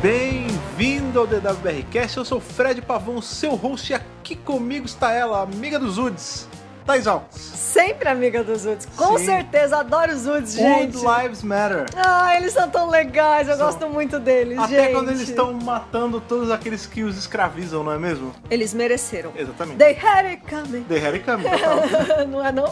Bem-vindo ao DWBRcast, eu sou o Fred Pavão, seu host, e aqui comigo está ela, amiga dos Uds, Thais Alves. Sempre amiga dos Uds, com certeza, adoro os Uds, gente. Wood Lives Matter. Ah, eles são tão legais, eu gosto muito deles, Até gente. quando eles estão matando todos aqueles que os escravizam, não é mesmo? Eles mereceram. Exatamente. They had it coming. The Harry Come, total. Não é não?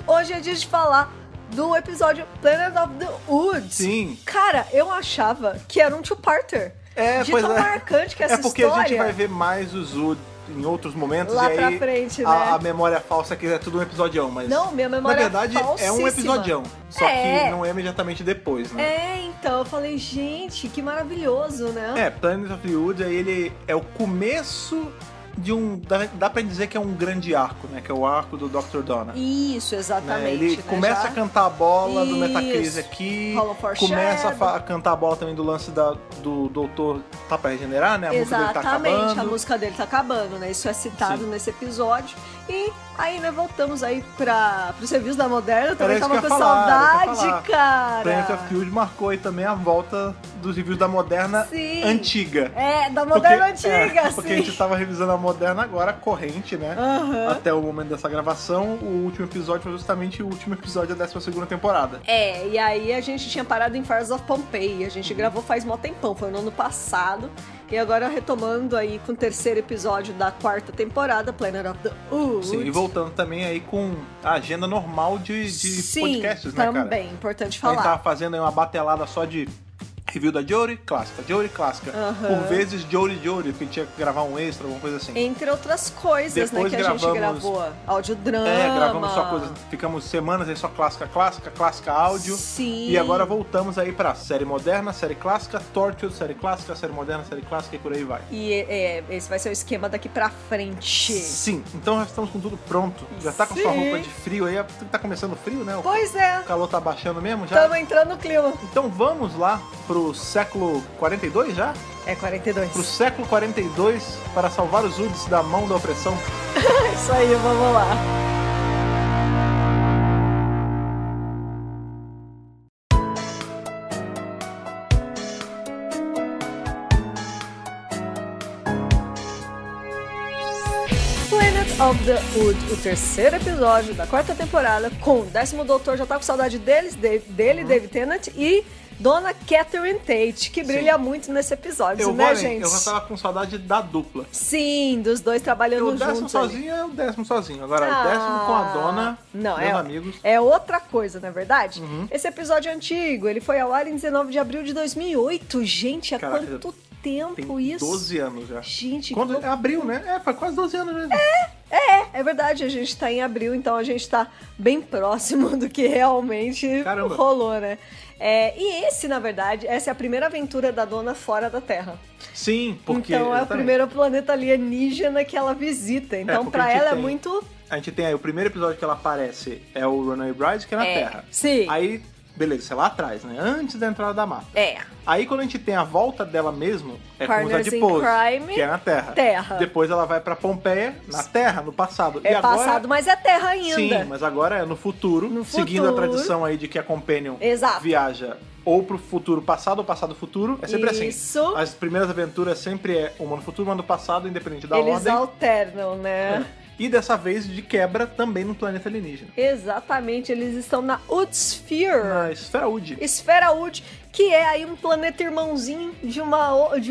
Hoje é dia de falar do episódio Planet of the Woods. Sim. Cara, eu achava que era um two-parter. De pois tão é. marcante que essa É porque história. a gente vai ver mais os Wood em outros momentos Lá e pra aí frente, né? a memória falsa que é tudo um episodião, mas Não, minha memória na verdade é é um falsíssima. episodião, só que não é imediatamente depois, né? Então, eu falei, gente, que maravilhoso, né? Planet of the Woods, aí ele é o começo de um... Dá pra dizer que é um grande arco, né? Que é o arco do Dr. Donna. Isso, exatamente. Ele né? começa Já? a cantar a bola do Isso. Metacrise aqui, Hollow for começa Shadow. a cantar a bola também do lance do doutor tá pra regenerar, né? A música dele tá Exatamente, acabando. a música dele tá acabando, né? Isso é citado Sim. nesse episódio. E aí, né, voltamos aí pros reviews da Moderna. Eu também Era isso tava que com eu ia falar, saudade, cara. Planet of the Woods marcou aí também a volta dos reviews da Moderna Sim. antiga. Da Moderna antiga, porque sim. a gente tava revisando a Moderna agora, corrente, né? Até o momento dessa gravação, o último episódio foi justamente o último episódio da 12ª temporada. E aí a gente tinha parado em Fires of Pompeii. A gente gravou faz mó tempão, foi no ano passado. E agora retomando aí com o terceiro episódio da 4ª temporada, Planet of the Woods. Sim, e voltando também aí com a agenda normal de podcasts, né, cara? Também, importante A falar. gente tava fazendo aí uma batelada só de review da Jodie, clássica. Por vezes Jodie, porque a gente tinha que gravar um extra, alguma coisa assim. Entre outras coisas, Depois né, que a gente gravou. Audiodrama. Gravamos só coisas, ficamos semanas aí só clássica áudio. Sim. E agora voltamos aí pra série moderna, série clássica, Torchwood, série clássica, série moderna, série clássica e por aí vai. E esse vai ser o esquema daqui pra frente. Sim, então já estamos com tudo pronto. Já tá com sua roupa de frio aí, tá começando frio, né? Pois é. O calor tá baixando mesmo já. Estamos entrando no clima. Então vamos lá pro século 42 já? 42. Pro século 42 para salvar os Uds da mão da opressão. Isso aí, vamos lá. Planet of the Woods, o terceiro episódio da 4ª temporada, com o 10º Doutor, já tá com saudade David Tennant, e Dona Catherine Tate, que brilha muito nesse episódio, gente? Eu já tava com saudade da dupla. Sim, dos dois trabalhando juntos. O décimo sozinho é o décimo sozinho. Agora, o décimo com a Dona, meus amigos. É outra coisa, não é verdade? Esse episódio é antigo, ele foi ao ar em 19 de abril de 2008. Gente, há quanto tempo tem isso? 12 anos já. Gente, é abril, né? Faz quase 12 anos mesmo. É verdade, a gente tá em abril, então a gente tá bem próximo do que realmente rolou, né? E na verdade, essa é a primeira aventura da Dona fora da Terra. Sim, porque... Então é o primeiro planeta alienígena que ela visita. Então pra ela é muito... A gente tem aí, o primeiro episódio que ela aparece é o Runaway Bride, que é na Terra. Sim. Aí, beleza, isso é lá atrás, né? Antes da entrada da mata. Aí quando a gente tem a volta dela mesmo, é com os Adipose, que é na Terra. Depois ela vai pra Pompeia, na Terra, no passado. E agora... passado, mas é Terra ainda. Sim, mas agora é no futuro, seguindo a tradição aí de que a Companion viaja ou pro futuro passado ou passado futuro. É sempre assim. As primeiras aventuras sempre é uma no futuro, uma no passado, independente da ordem. Eles alternam, né? E dessa vez, de quebra, também no planeta alienígena. Exatamente, eles estão na Wood Sphere. Na Esfera Wood. Esfera Wood, que é aí um planeta irmãozinho de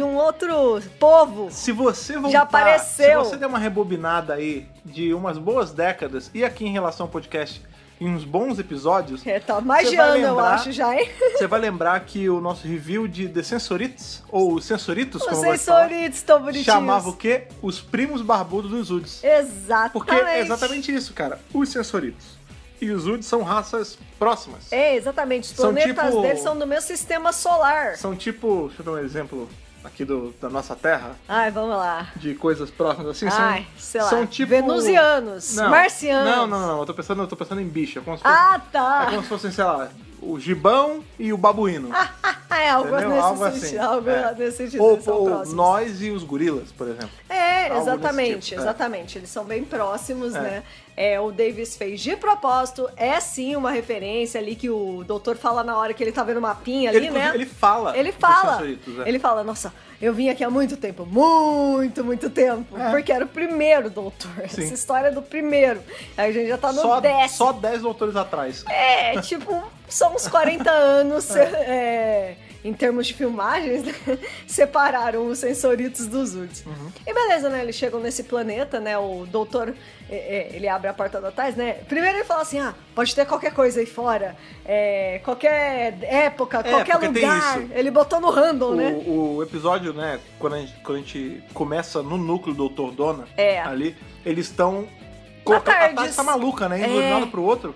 um outro povo. Se você voltar, já apareceu. Se você der uma rebobinada aí de umas boas décadas, e aqui em relação ao podcast, em uns bons episódios... tá mais de ano, eu acho, já, hein? Você vai lembrar que o nosso review de The Sensorites, ou os Sensoritos, como eu Sensoritos, tão bonitinhos. Chamava o quê? Os primos barbudos dos Uds. Exatamente. Porque é exatamente isso, cara. Os Sensoritos e os Uds são raças próximas. Exatamente. Os planetas deles são do meu sistema solar. São tipo... Deixa eu dar um exemplo... aqui da nossa Terra. Ai, vamos lá. De coisas próximas assim. Sei lá. São tipo... Venusianos, marcianos. Não. Eu tô pensando em bicho. É como se fosse, tá. É como se fossem, sei lá, o gibão e o babuíno. Algo nesse sentido. Ou nós e os gorilas, por exemplo. exatamente, exatamente. Eles são bem próximos, né? O Davis fez de propósito, sim uma referência ali que o doutor fala na hora que ele tá vendo o mapinha ali, né? Ele fala. Ele fala, nossa, eu vim aqui há muito tempo, muito tempo, porque era o primeiro doutor. Sim. Essa história do primeiro. Aí a gente já tá no 10º. Só 10 doutores atrás. Tipo, são uns 40 anos, em termos de filmagens, né? Separaram os sensoritos dos Uds. E beleza, né? Eles chegam nesse planeta, né? O doutor, ele abre a porta da trás, né? Primeiro ele fala assim, pode ter qualquer coisa aí fora, qualquer época, qualquer lugar. Ele botou no random, né? O episódio, né? Quando a gente começa no núcleo do Dr. Donna, ali, eles estão... A tarde tá maluca, né? Indo de um lado pro outro.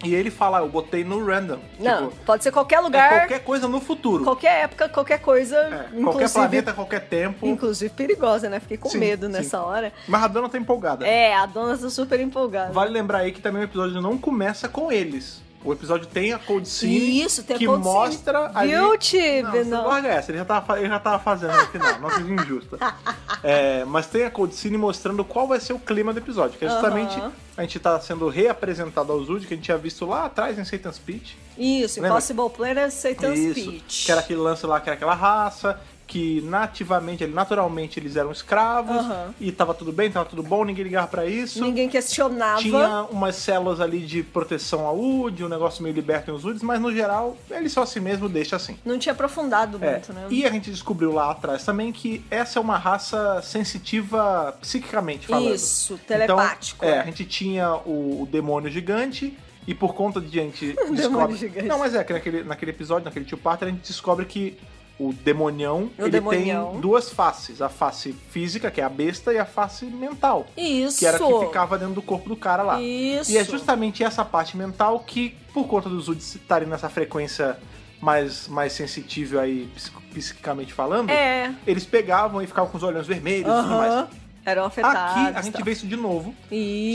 E ele fala, eu botei no random. Não, tipo, pode ser qualquer lugar. Qualquer coisa no futuro. Qualquer época, qualquer coisa. Qualquer planeta, qualquer tempo. Inclusive perigosa, né? Fiquei com medo nessa hora. Mas a dona tá empolgada. A dona tá super empolgada. Vale lembrar aí que também o episódio não começa com eles. O episódio tem a Cold Scene que mostra ali... Viu, Tibi? Não, você larga essa. Ele já tava fazendo no final. Não seja injusta. Mas tem a Cold Scene mostrando qual vai ser o clima do episódio. Que é justamente a gente tá sendo reapresentado ao Zud, que a gente tinha visto lá atrás em Satan's Peach. Isso, Impossible Planet Satan's Peach. Que era aquele lance lá, que era aquela raça... que naturalmente eles eram escravos, e tava tudo bem, tava tudo bom, ninguém ligava pra isso. Ninguém questionava. Tinha umas células ali de proteção ao Ud, um negócio meio liberto nos Uds, mas no geral, ele só si mesmo deixa assim. Não tinha aprofundado muito, né? E a gente descobriu lá atrás também que essa é uma raça sensitiva psiquicamente falando. Isso, telepático. Então, a gente tinha o demônio gigante, e por conta de a gente descobre... demônio gigante. Não, mas que naquele episódio, naquele Tio Parter, a gente descobre que o demonião, tem duas faces. A face física, que é a besta, e a face mental. Isso. Que era a que ficava dentro do corpo do cara lá. Isso. E é justamente essa parte mental que, por conta dos Uds estarem nessa frequência mais sensitível aí, psicicamente falando, eles pegavam e ficavam com os olhos vermelhos e tudo mais. Eram afetados. Aqui a gente vê isso de novo.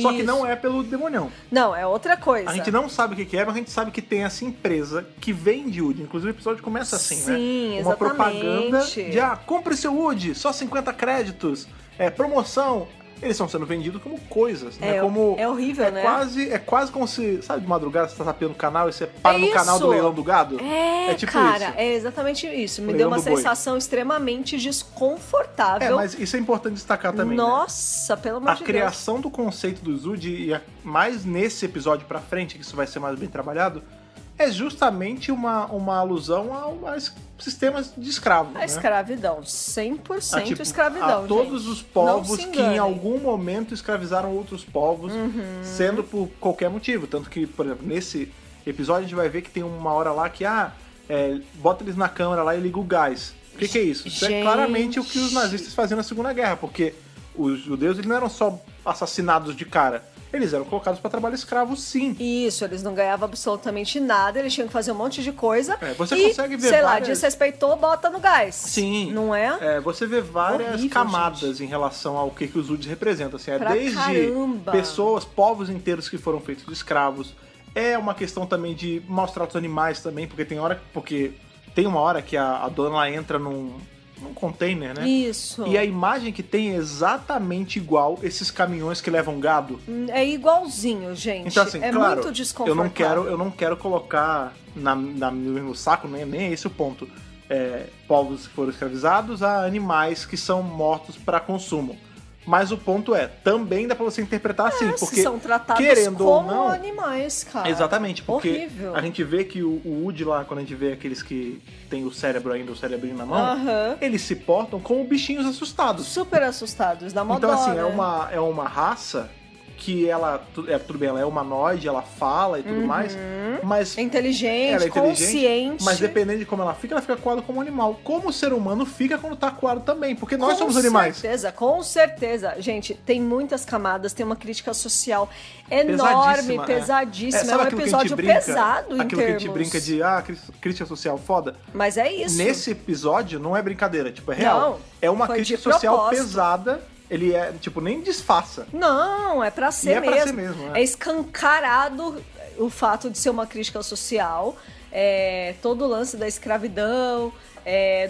Só que não é pelo demonião. Não, é outra coisa. A gente não sabe o que é, mas a gente sabe que tem essa empresa que vende Ud. Inclusive o episódio começa assim, né? Sim, uma propaganda de, compre seu Ud, só 50 créditos, promoção. Eles estão sendo vendidos como coisas, né? É horrível, né? É quase como se, sabe, de madrugada você tá zapeando o canal e você para no canal do Leilão do Gado? É tipo cara, isso. É exatamente isso. Me deu uma sensação extremamente desconfortável. Mas isso é importante destacar também, Nossa, pelo amor de Deus. A criação do conceito do Zud, e mais nesse episódio pra frente, que isso vai ser mais bem trabalhado, é justamente uma alusão a sistemas de escravo. A escravidão, 100% escravidão, a todos os povos que em algum momento escravizaram outros povos, sendo por qualquer motivo. Tanto que, por exemplo, nesse episódio a gente vai ver que tem uma hora lá que, bota eles na câmara lá e liga o gás. O que é isso? Isso é claramente o que os nazistas faziam na Segunda Guerra, porque os judeus eles não eram só assassinados de cara. Eles eram colocados para trabalho escravo, sim. Isso, eles não ganhavam absolutamente nada, eles tinham que fazer um monte de coisa. Você consegue ver desrespeitou, bota no gás. Sim. Não é? Você vê várias camadas em relação ao que os Uds representam. Assim, desde pessoas, povos inteiros que foram feitos de escravos. É uma questão também de maus tratos animais também, porque tem uma hora que a dona lá entra num container, né? Isso. E a imagem que tem é exatamente igual esses caminhões que levam gado. É igualzinho, gente. Então, assim, claro, muito desconfortável. Eu não quero colocar no mesmo saco, nem é esse o ponto. Povos que foram escravizados a animais que são mortos para consumo. Mas o ponto também dá pra você interpretar assim, porque são tratados querendo como ou não, animais, cara. Exatamente, porque horrível. A gente vê que o Ud lá, quando a gente vê aqueles que tem o cerebrinho na mão, eles se portam como bichinhos assustados. Super assustados, dá mó dó, então assim, né? é uma raça que tudo bem, ela é humanoide, ela fala e tudo mais, mas... É inteligente, consciente. Mas dependendo de como ela fica coada como animal. Como o ser humano fica quando tá coado também, porque nós somos animais. Com certeza. Gente, tem muitas camadas, tem uma crítica social enorme, pesadíssima. É um episódio pesado em aquilo que a gente brinca de, crítica social foda. Mas é isso. Nesse episódio não é brincadeira, é real. Não, é uma crítica social pesada. Ele nem disfarça. Não, é pra ser mesmo. Pra ser mesmo. É escancarado o fato de ser uma crítica social, todo o lance da escravidão,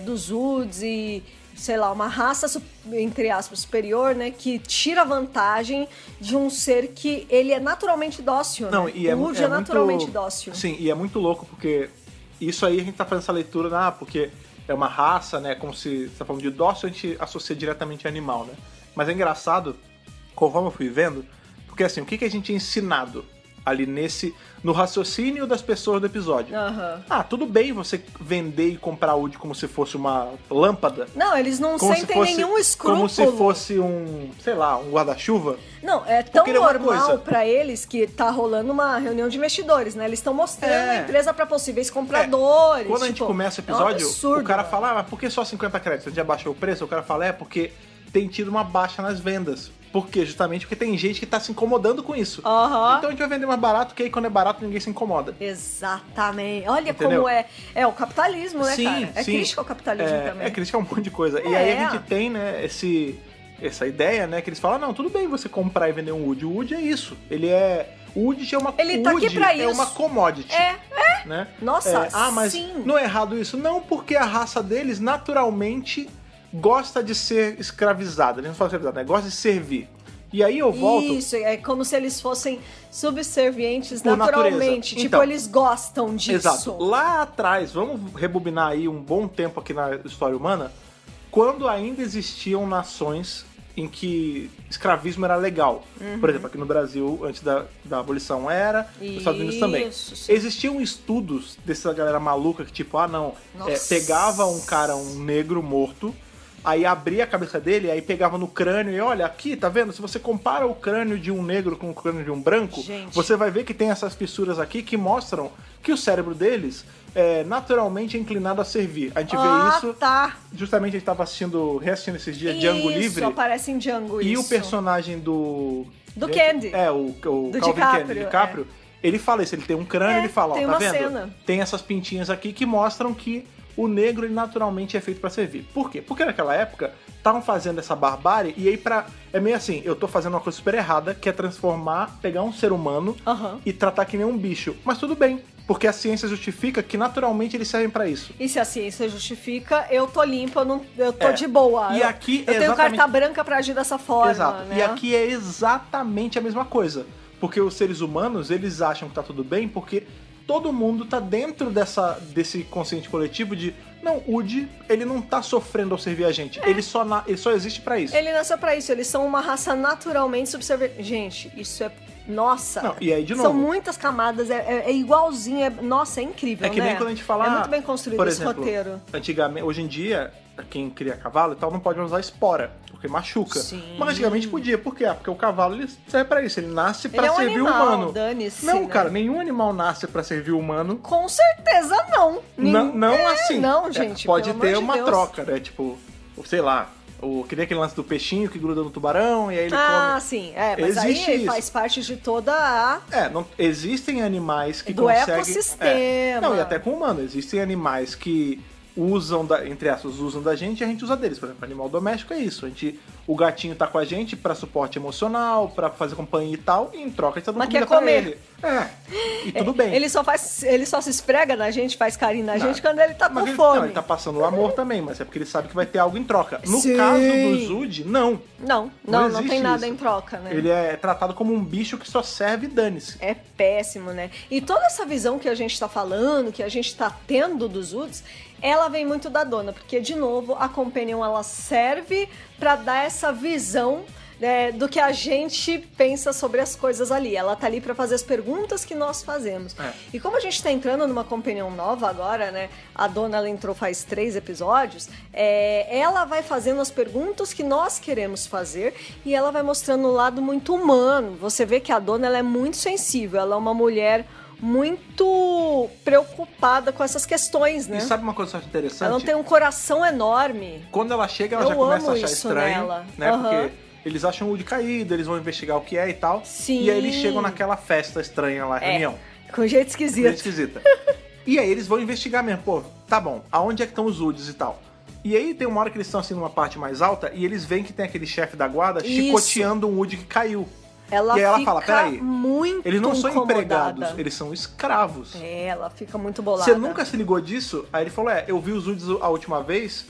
dos Uds e sei lá, uma raça, entre aspas, superior, né? Que tira vantagem de um ser que ele é naturalmente dócil, Não, né? E o Woody é naturalmente muito, dócil. Sim, e é muito louco, porque isso aí a gente tá fazendo essa leitura, porque é uma raça, né? Como se você tá falando de dócil, a gente associa diretamente a animal, né? Mas é engraçado, conforme eu fui vendo, porque assim, o que a gente é ensinado ali no raciocínio das pessoas do episódio? Tudo bem você vender e comprar Woody como se fosse uma lâmpada. Não, eles não sentem nenhum escrúpulo. Como se fosse um guarda-chuva. Não, é tão normal pra eles que tá rolando uma reunião de investidores, né? Eles estão mostrando a empresa pra possíveis compradores. Quando a gente começa o episódio, absurdo, o cara fala, mas por que só 50 créditos? A gente já baixou o preço? O cara fala, porque tem tido uma baixa nas vendas. Por quê? Justamente porque tem gente que tá se incomodando com isso. Então a gente vai vender mais barato, que aí quando é barato ninguém se incomoda. Exatamente. Olha como é o capitalismo, né, cara? É crítica ao capitalismo também. É crítica a um monte de coisa. E aí a gente tem, né, essa ideia, né, que eles falam, não, tudo bem você comprar e vender um Woody. O Woody é isso. O Woody é uma uma commodity. Né? Nossa, mas não é errado isso? Não, porque a raça deles naturalmente gosta de ser escravizada. Eles não falam escravizada, né? Gosta de servir. E aí eu volto... Isso, é como se eles fossem subservientes naturalmente. Tipo, eles gostam disso. Exato. Lá atrás, vamos rebobinar aí um bom tempo aqui na história humana, quando ainda existiam nações em que escravismo era legal. Por exemplo, aqui no Brasil, antes da abolição era, nos Estados Unidos também. Sim. Existiam estudos dessa galera maluca que tipo, pegava um cara, um negro morto, aí abria a cabeça dele, aí pegava no crânio e olha, aqui, tá vendo? Se você compara o crânio de um negro com o crânio de um branco, você vai ver que tem essas fissuras aqui que mostram que o cérebro deles é naturalmente inclinado a servir. A gente vê isso... Justamente a gente tava reassistindo esses dias Django Livre. Isso, aparece em Django, E o personagem do Candy. O Calvin DiCaprio. Ele fala isso, ele tem um crânio, ele fala, tá vendo? Cena. Tem essas pintinhas aqui que mostram que o negro ele naturalmente é feito pra servir. Por quê? Porque naquela época estavam fazendo essa barbárie e aí é meio assim, eu tô fazendo uma coisa super errada, que é pegar um ser humano e tratar que nem um bicho. Mas tudo bem, porque a ciência justifica que naturalmente eles servem pra isso. E se a ciência justifica, eu tô limpa, eu tô de boa. E aqui eu tenho carta branca pra agir dessa forma. Exato. Né? E aqui é exatamente a mesma coisa. Porque os seres humanos, eles acham que tá tudo bem porque todo mundo tá dentro desse consciente coletivo de não, o Woody, ele não tá sofrendo ao servir a gente. Ele só existe pra isso. Ele nasceu pra isso. Eles são uma raça naturalmente subserviente. Gente, isso é... Nossa. Não, e aí, de novo, são muitas camadas. É igualzinho. Nossa, é incrível, né? É que nem quando a gente fala... É muito bem construído por esse exemplo, roteiro. Antigamente, hoje em dia, quem cria cavalo e tal, não pode usar espora, porque machuca. Sim. Mas antigamente podia. Por quê? Porque o cavalo, ele serve pra isso. Ele nasce pra servir o animal, humano. Dane-se, não, né? cara, nenhum animal nasce pra servir o humano. Com certeza não. Não assim. Não, gente. Pode ter uma Deus. troca, né? Tipo, sei lá... Que nem aquele lance do peixinho que gruda no tubarão e aí ele come. Sim. Mas existe aí isso. faz parte de toda a... existem animais que do conseguem... ecossistema. Não, e até com o humano. Existem animais que usam, entre aspas, usam da gente e a gente usa deles. Por exemplo, animal doméstico é isso. O gatinho tá com a gente pra suporte emocional, pra fazer companhia e tal, e em troca a gente tá dando comida pra ele. E tudo bem. Ele só se esfrega na gente, faz carinho na gente quando ele tá com fome. Não, ele tá passando o amor também, mas é porque ele sabe que vai ter algo em troca. No caso do Woody, não. Não tem nada em troca, né? Ele é tratado como um bicho que só serve e dane-se. É péssimo, né? E toda essa visão que a gente tá falando, que a gente tá tendo dos Woods, ela vem muito da dona, porque, de novo, a Companion, ela serve pra dar essa visão, né, do que a gente pensa sobre as coisas ali. Ela tá ali pra fazer as perguntas que nós fazemos. E como a gente tá entrando numa Companion nova agora, né, a dona, ela entrou faz 3 episódios, ela vai fazendo as perguntas que nós queremos fazer e ela vai mostrando um lado muito humano. Você vê que a dona, ela é muito sensível, ela é uma mulher muito preocupada com essas questões, né? E sabe uma coisa que eu acho interessante? Ela tem um coração enorme. Quando ela chega, ela já começa a achar estranho, né? Porque eles acham o Woody caído, eles vão investigar o que é e tal. Sim. E aí eles chegam naquela festa estranha lá, reunião. Com jeito esquisito. E aí eles vão investigar mesmo. Pô, tá bom, aonde é que estão os Woods e tal? E aí tem uma hora que eles estão assim numa parte mais alta e eles veem que tem aquele chefe da guarda chicoteando um Woody que caiu. E aí ela fala, peraí, eles não são empregados, eles são escravos. Ela fica muito bolada. Você nunca se ligou disso? Aí ele falou, eu vi os Woods a última vez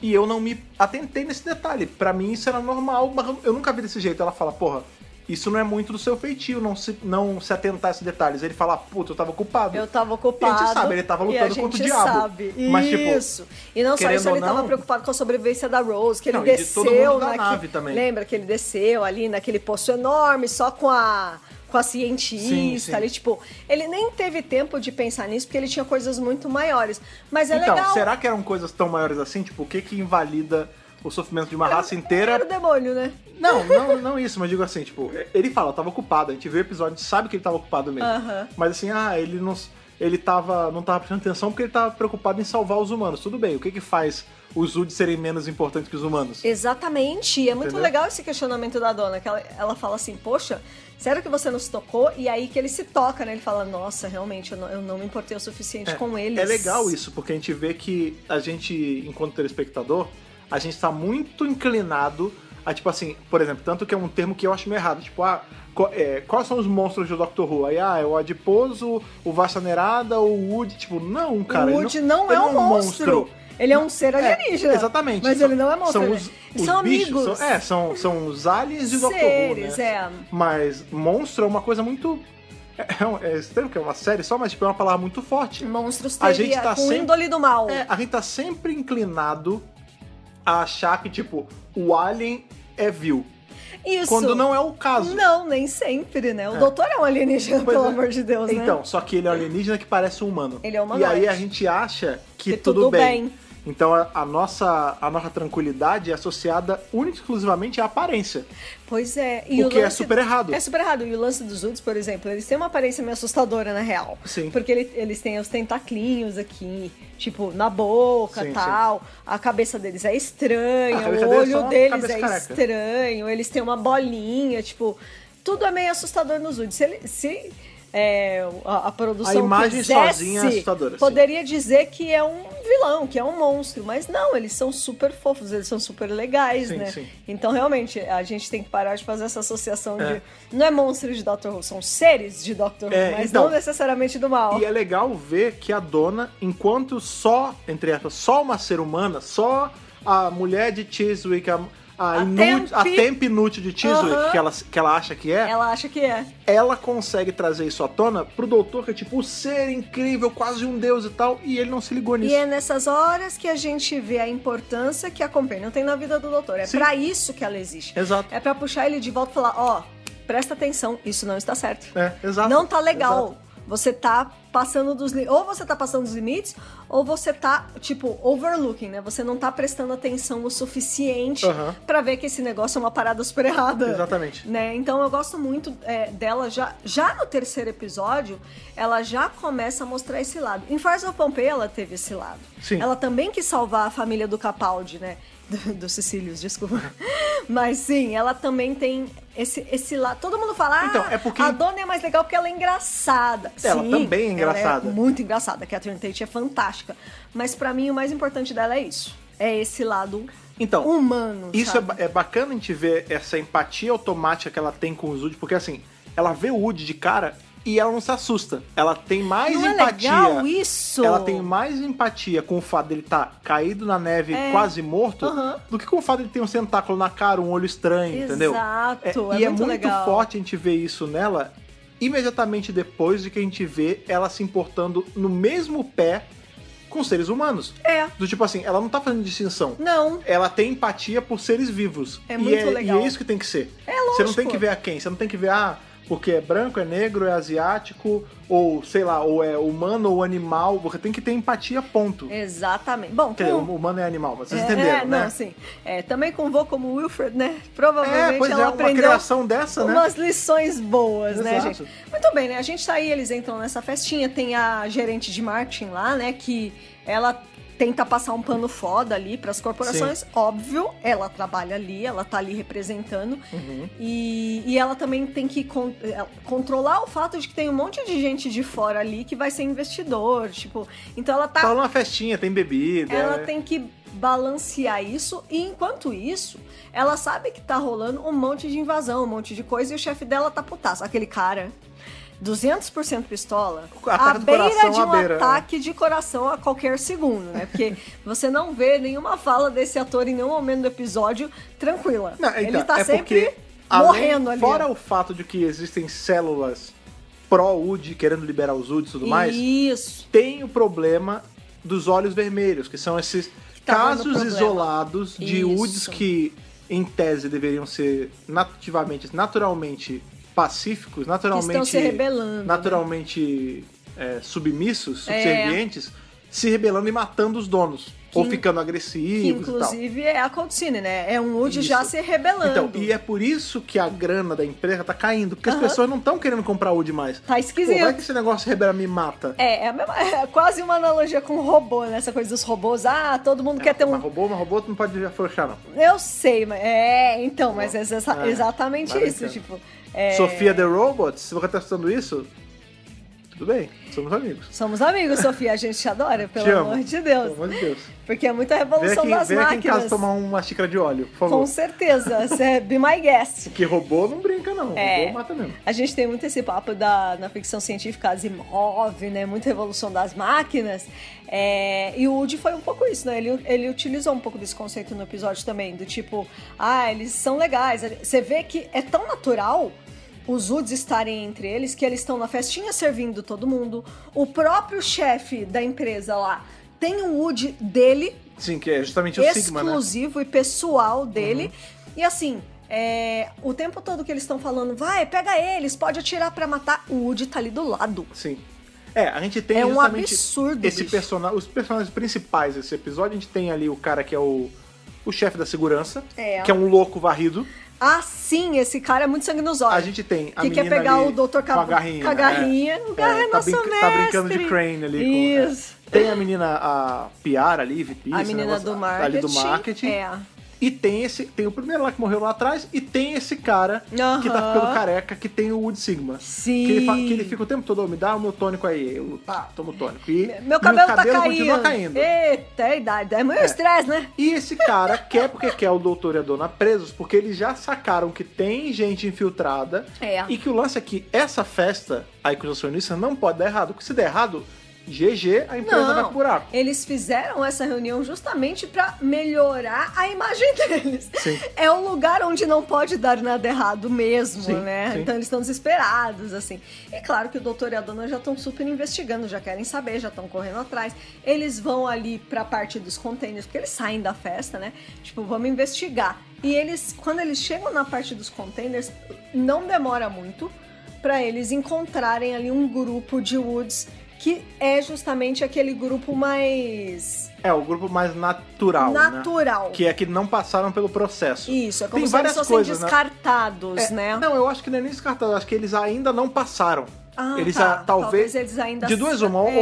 E eu não me atentei nesse detalhe. Pra mim isso era normal, mas eu nunca vi desse jeito. Ela fala, porra, isso não é muito do seu feitio, não se atentar a esses detalhes. Ele fala, puta, eu tava ocupado. Eu tava ocupado. E a gente sabe, ele tava lutando contra o diabo. Sabe. Mas, isso. Tipo, e não só isso, ele tava preocupado com a sobrevivência da Rose, que ele desceu de todo mundo da nave também. Lembra que ele desceu ali naquele poço enorme, só com a cientista ali, tipo, ele nem teve tempo de pensar nisso, porque ele tinha coisas muito maiores. Mas é legal. Então, será que eram coisas tão maiores assim? Tipo, o que invalida o sofrimento de uma raça inteira? Era o demônio, né? Não isso, mas digo assim, tipo, ele fala, eu tava ocupado, a gente vê o episódio, a gente sabe que ele tava ocupado mesmo. Mas assim, ele não tava prestando atenção porque ele tava preocupado em salvar os humanos. Tudo bem, o que faz os Zud serem menos importantes que os humanos? Exatamente, é muito legal esse questionamento da dona, que ela fala assim, poxa, sério que você não se tocou? E aí que ele se toca, né? Ele fala, nossa, realmente, eu não me importei o suficiente com eles. É legal isso, porque a gente vê que a gente, enquanto telespectador, a gente tá muito inclinado a, tipo assim, por exemplo, tanto que é um termo que eu acho meio errado, tipo, quais são os monstros do Doctor Who? Aí, é o Adiposo, o Vastanerada, o Woody, tipo, não, cara. O Woody não é um monstro. Ele é um ser alienígena. Exatamente. Mas ele não é monstro. São bichos. amigos. São os aliens de Doctor Who, né? Mas monstro é uma coisa muito... É estranho que é uma série só, mas tipo, é uma palavra muito forte. Monstros teria com índole do mal. A gente tá sempre inclinado a achar que, tipo, o alien é vil. Isso. Quando não é o caso. Não, nem sempre, né? O doutor é um alienígena, pelo amor de Deus, né? Então, só que ele é um alienígena que parece um humano. Ele é humanoide. E aí a gente acha que tudo bem. Então a nossa tranquilidade é associada única e exclusivamente à aparência. Pois é. O que é super errado. É super errado. E o lance dos Zuds, por exemplo, eles têm uma aparência meio assustadora, na real. Sim. Porque eles têm os tentaclinhos aqui, tipo, na boca e tal. Sim. A cabeça deles é estranha, o olho deles é estranho. Eles têm uma bolinha, tipo... Tudo é meio assustador nos Zuds. Se a produção a imagem quisesse, sozinha é assustadora. Poderia dizer que é um vilão, que é um monstro, mas não, eles são super fofos, eles são super legais, né? Sim. Então, realmente, a gente tem que parar de fazer essa associação de... Não é monstros de Doctor Who, são seres de Doctor Who, mas então, não necessariamente do mal. E é legal ver que a dona, enquanto só, entre aspas, só uma ser humana, só a mulher de Chiswick, a temp inútil de Chiswick, que ela acha que é. Ela acha que é. Ela consegue trazer isso à tona pro doutor, que é tipo o ser incrível, quase um deus e tal, e ele não se ligou nisso. E é nessas horas que a gente vê a importância que a Companion tem na vida do doutor. É pra isso que ela existe. Exato. É pra puxar ele de volta e falar, presta atenção, isso não está certo. Exato. Não tá legal. Exato. Você tá passando dos limites. Ou você tá passando dos limites, ou você tá, tipo, overlooking, né? Você não tá prestando atenção o suficiente pra ver que esse negócio é uma parada super errada. Exatamente. Né? Então eu gosto muito dela. Já no terceiro episódio, ela já começa a mostrar esse lado. Em Fires of Pompeii, ela teve esse lado. Sim. Ela também quis salvar a família do Capaldi, né? Do Sicílios, desculpa. Mas sim, ela também tem esse lado. Todo mundo fala, então, é porque... a dona é mais legal porque ela é engraçada. Ela sim, também é engraçada. Ela é muito engraçada. A Catherine Tate é fantástica. Mas pra mim, o mais importante dela é isso. É esse lado humano, isso sabe? É bacana a gente ver essa empatia automática que ela tem com o Woody, porque assim, ela vê o Woody de cara e ela não se assusta. Ela tem mais empatia. É legal isso? Ela tem mais empatia com o fato dele estar caído na neve, quase morto, do que com o fato dele ter um tentáculo na cara, um olho estranho, entendeu? Exato. E é muito legal. forte a gente ver isso nela imediatamente depois de que a gente vê ela se importando no mesmo pé com seres humanos. Do tipo assim, ela não tá fazendo distinção. Não. Ela tem empatia por seres vivos. É muito legal. E é isso que tem que ser. Lógico. Você não tem que ver a quem, você não tem que ver, porque é branco, é negro, é asiático, ou sei lá, ou é humano ou animal. Você tem que ter empatia, ponto. Exatamente. Bom, quer dizer, humano é animal, vocês entenderam, né? Não, sim. Também com vô como Wilfred, né? Provavelmente ela aprendeu uma criação dessa, umas lições boas, né, Exato. gente? Muito bem, né? A gente tá aí, eles entram nessa festinha, tem a gerente de marketing lá, né? Que ela tenta passar um pano foda ali pras corporações. Sim. Óbvio, ela trabalha ali, ela tá ali representando. E ela também tem que controlar o fato de que tem um monte de gente de fora ali que vai ser investidor, tipo... Então ela tá... Tá numa festinha, tem bebida... Ela tem que balancear isso, e enquanto isso, ela sabe que tá rolando um monte de invasão, um monte de coisa, e o chefe dela tá putaço. Aquele cara... 200% pistola, à beira de um ataque de coração a qualquer segundo, né? Porque você não vê nenhuma fala desse ator em nenhum momento do episódio tranquila. Não, então, ele tá sempre morrendo ali. Fora o fato de que existem células pró-UD querendo liberar os UD e tudo mais, isso. Tem o problema dos olhos vermelhos, que são esses casos isolados de UDs que, em tese, deveriam ser naturalmente pacíficos, naturalmente, que estão se rebelando, naturalmente submissos, subservientes, se rebelando e matando os donos. Ou ficando agressivos que, inclusive, é a Cold Scene, né? É um Woody já se rebelando. Então, e é por isso que a grana da empresa tá caindo. Porque as pessoas não estão querendo comprar Woody mais. Tá esquisito. Vai que esse negócio rebela me mata. É quase uma analogia com robô, né? Essa coisa dos robôs. Todo mundo quer ter um... Mas robô tu não pode afrouxar, não. Eu sei, mas... mas é exatamente isso, tipo... Sofia the Robot, se você tá assistindo isso... Tudo bem, somos amigos. Somos amigos, Sofia. A gente te adora, pelo amor de Deus. Pelo amor de Deus. Porque é muita revolução das máquinas. Vem aqui em casa tomar uma xícara de óleo, por favor. Com certeza. Você be my guest. Porque robô não brinca, não. Robô mata mesmo. A gente tem muito esse papo na ficção científica, Asimov, né? Muita revolução das máquinas. E o Woody foi um pouco isso, né? Ele utilizou um pouco desse conceito no episódio também. Do tipo, eles são legais. Você vê que é tão natural... os Woods estarem entre eles, que eles estão na festinha servindo todo mundo. O próprio chefe da empresa lá tem um Wood dele. Sim, que é justamente o Sigma, né? Exclusivo e pessoal dele. E assim, o tempo todo que eles estão falando, pega eles, pode atirar pra matar, o Woody tá ali do lado. Sim. A gente tem justamente um absurdo, os personagens principais desse episódio. A gente tem ali o cara que é o chefe da segurança, que é um louco varrido. Sim, esse cara é muito sangue nos olhos. A gente tem a menina quer pegar o Dr. com a garrinha. Com a garrinha. O Garra é nosso mestre. Tá brincando de Crane ali. Isso. Tem a menina, a Piara ali, VP. A menina do marketing. Ali do marketing. E tem o primeiro lá que morreu lá atrás, e tem esse cara que tá ficando careca, que tem o Wood Sigma. Sim. Que ele fica o tempo todo, me dá o meu tônico aí. Eu tomo tônico. E meu cabelo tá continua caindo. Eita, é a idade. É muito estresse, né? E esse cara porque quer o doutor e a dona presos, porque eles já sacaram que tem gente infiltrada. E que o lance é que essa festa, aí com os acionistas, não pode dar errado. Porque se der errado... GG, a empresa vai pro buraco. Eles fizeram essa reunião justamente pra melhorar a imagem deles. Sim. É um lugar onde não pode dar nada errado mesmo, né? Sim. Então eles estão desesperados, assim. E claro que o doutor e a dona já estão super investigando, já querem saber, já estão correndo atrás. Eles vão ali pra parte dos containers, porque eles saem da festa, né? Tipo, vamos investigar. E quando eles chegam na parte dos containers, não demora muito pra eles encontrarem ali um grupo de Woods que é justamente aquele grupo mais... o grupo mais natural, né? Que é que não passaram pelo processo. Isso, é como tem se eles fossem descartados, né? Não, eu acho que não é nem descartados, eu acho que eles ainda não passaram. Talvez eles ainda... De duas uma, ou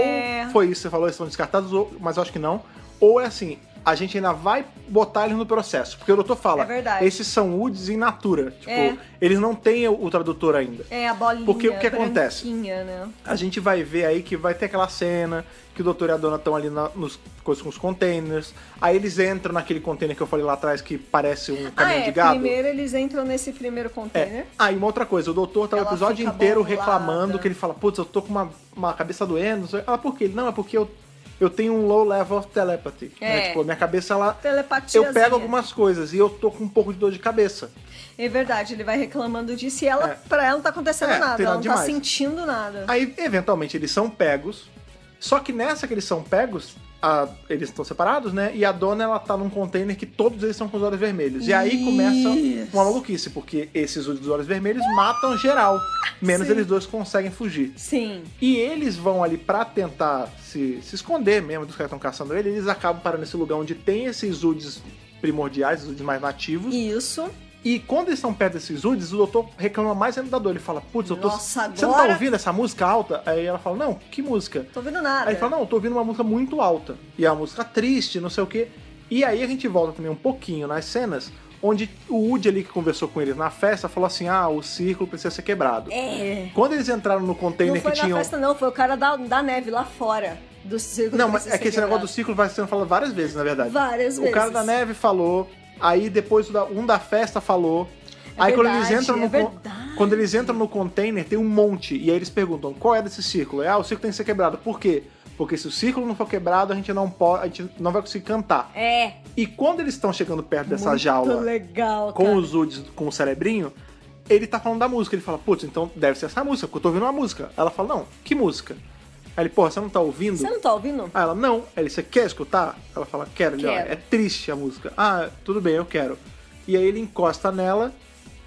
foi isso que você falou, eles são descartados, mas eu acho que não. Ou é assim... a gente ainda vai botar eles no processo. Porque o doutor fala, esses são Woods in natura. Tipo, eles não têm o tradutor ainda. A bolinha. Porque o que acontece? Né? A gente vai ver aí que vai ter aquela cena que o doutor e a dona estão ali nos coisas com os containers. Aí eles entram naquele container que eu falei lá atrás que parece um caminhão de gado. Primeiro eles entram nesse primeiro container. E uma outra coisa, o doutor tá o episódio inteiro reclamando que ele fala, putz, eu tô com uma cabeça doendo. Ela, por quê? Não, é porque eu tenho um low level of telepathy. Né? Tipo, minha cabeça, eu pego algumas coisas e eu tô com um pouco de dor de cabeça. É verdade, ele vai reclamando disso e pra ela não tá acontecendo nada, ela não tá sentindo nada. Aí, eventualmente, eles são pegos, só que nessa que eles são pegos, eles estão separados, né? E a dona, ela tá num container que todos eles são com os olhos vermelhos. E aí começa uma maluquice, porque esses dos olhos vermelhos matam geral. Menos eles dois conseguem fugir. Sim. E eles vão ali pra tentar se esconder mesmo dos caras que estão caçando eles acabam parando nesse lugar onde tem esses UDs primordiais, os UDs mais nativos. Isso. E quando eles estão perto desses UDs, o doutor reclama mais ainda da dor. Ele fala, putz, você não tá ouvindo essa música alta? Aí ela fala, não, que música? Tô ouvindo nada. Aí ele fala, não, eu tô ouvindo uma música muito alta. E é uma música triste, não sei o quê. E aí a gente volta também um pouquinho nas cenas onde o Woody ali que conversou com eles na festa falou assim, o círculo precisa ser quebrado. Quando eles entraram no container que tinham... Não foi na festa não, foi o cara da neve lá fora do círculo. Não, mas é que esse negócio do círculo vai sendo falado várias vezes, na verdade. Várias vezes. O cara da neve falou, aí depois um da festa falou... Aí quando eles entram no... Quando eles entram no container, tem um monte. E aí eles perguntam, qual é desse círculo? O círculo tem que ser quebrado. Por quê? Porque se o círculo não for quebrado, a gente não vai conseguir cantar. E quando eles estão chegando perto dessa muito jaula legal, com os Woods, com o cerebrinho, ele tá falando da música. Ele fala, putz, então deve ser essa música, porque eu tô ouvindo uma música. Ela fala, não, que música? Aí ele, porra, você não tá ouvindo? Você não tá ouvindo? Aí ela, não. Aí ele, você quer escutar? Ela fala, quero. Ele, é triste a música. Ah, tudo bem, eu quero. E aí ele encosta nela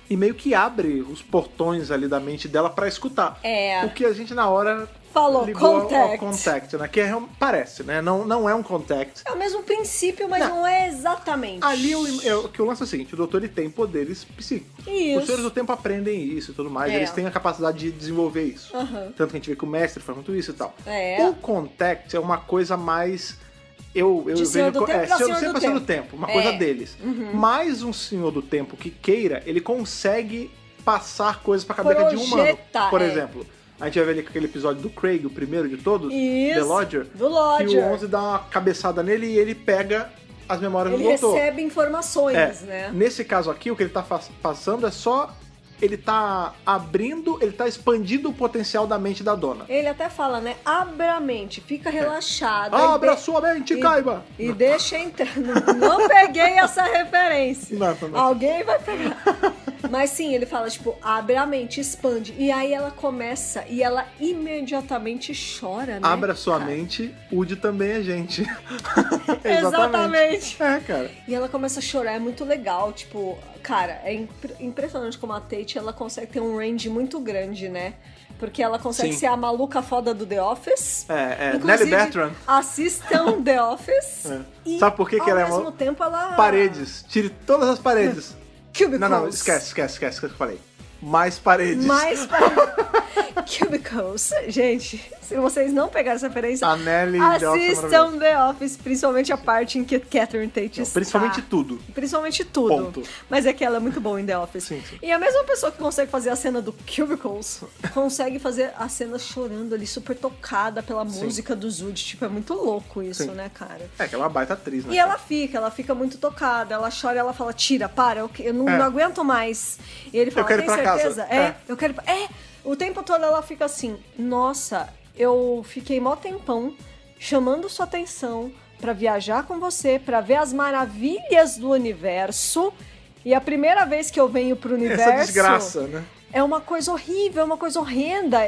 e meio que abre os portões ali da mente dela pra escutar. O que a gente na hora falou, ligou ao contact, né? Que parece, né? Não é um contact. É o mesmo princípio, mas não é exatamente. Ali o que eu lanço é o seguinte, o doutor ele tem poderes psíquicos. Isso. Os senhores do tempo aprendem isso e tudo mais, eles têm a capacidade de desenvolver isso. Tanto que a gente vê que o mestre faz muito isso e tal. O contact é uma coisa mais... Eu vejo Senhor do Tempo, uma coisa deles. Mais um Senhor do Tempo que queira, ele consegue passar coisas pra cabeça de um humano. Por exemplo, a gente vai ver ali aquele episódio do Craig, o primeiro de todos, The Lodger, do Lodger. Que o 11 dá uma cabeçada nele e ele pega as memórias do doutor. Ele recebe informações, né? Nesse caso aqui, o que ele tá passando é só... Ele tá abrindo, ele tá expandindo o potencial da mente da dona. Ele até fala, né? Abra a mente, fica relaxado. Abra sua mente, Kaiba! E deixa entrar. Não peguei essa referência. Não. Alguém vai pegar. Mas sim, ele fala, tipo, abre a mente, expande. E aí ela começa e ela imediatamente chora, né? Abra sua mente, Woody também é gente. Exatamente. Cara. E ela começa a chorar, é muito legal, tipo... Cara, é impressionante como a Tate, ela consegue ter um range muito grande, né? Porque ela consegue ser a maluca foda do The Office. Nelly Bertrand. Assistam The Office. E, sabe por que ela é ao mesmo tempo, ela... Paredes. Tire todas as paredes. Cubicles. Não, esquece o que eu falei. Mais paredes. Cubicles. Gente, se vocês não pegaram essa referência, assistam The Office, principalmente a parte em que Catherine Tate está. Principalmente tudo. Principalmente tudo. Ponto. Mas é que ela é muito boa em The Office. Sim. E a mesma pessoa que consegue fazer a cena do Cubicles consegue fazer a cena chorando ali, super tocada pela música do Zood. Tipo, é muito louco isso, né, cara? Que ela é uma baita atriz, né? E ela fica muito tocada. Ela chora e ela fala, tira, para, eu não aguento mais. E ele fala, tem certeza? Eu quero ir pra... O tempo todo ela fica assim, nossa, eu fiquei mó tempão chamando sua atenção pra viajar com você, pra ver as maravilhas do universo, e a primeira vez que eu venho pro universo... Essa desgraça, né? É uma coisa horrível, é uma coisa horrenda,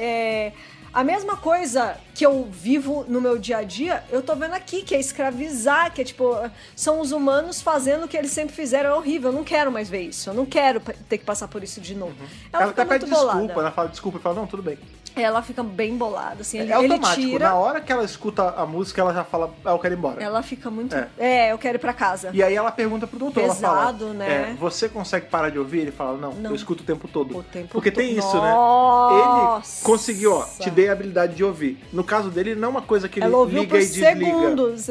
A mesma coisa que eu vivo no meu dia a dia, eu tô vendo aqui, que é escravizar, que é tipo, são os humanos fazendo o que eles sempre fizeram, é horrível, eu não quero mais ver isso, eu não quero ter que passar por isso de novo. Ela fica até muito pede bolada. desculpa, ela fala desculpa e fala, não, tudo bem. Ela fica bem bolada, assim, ele automático, tira... na hora que ela escuta a música, ela já fala, eu quero ir embora. Ela fica muito... eu quero ir pra casa. E aí ela pergunta pro doutor, Pesado, ela fala, né? Você consegue parar de ouvir? Ele fala, não, eu escuto o tempo todo. Porque tem isso, Nossa. né? Ele conseguiu, te dei a habilidade de ouvir. No caso dele, não é uma coisa que ele liga e desliga. Segundos,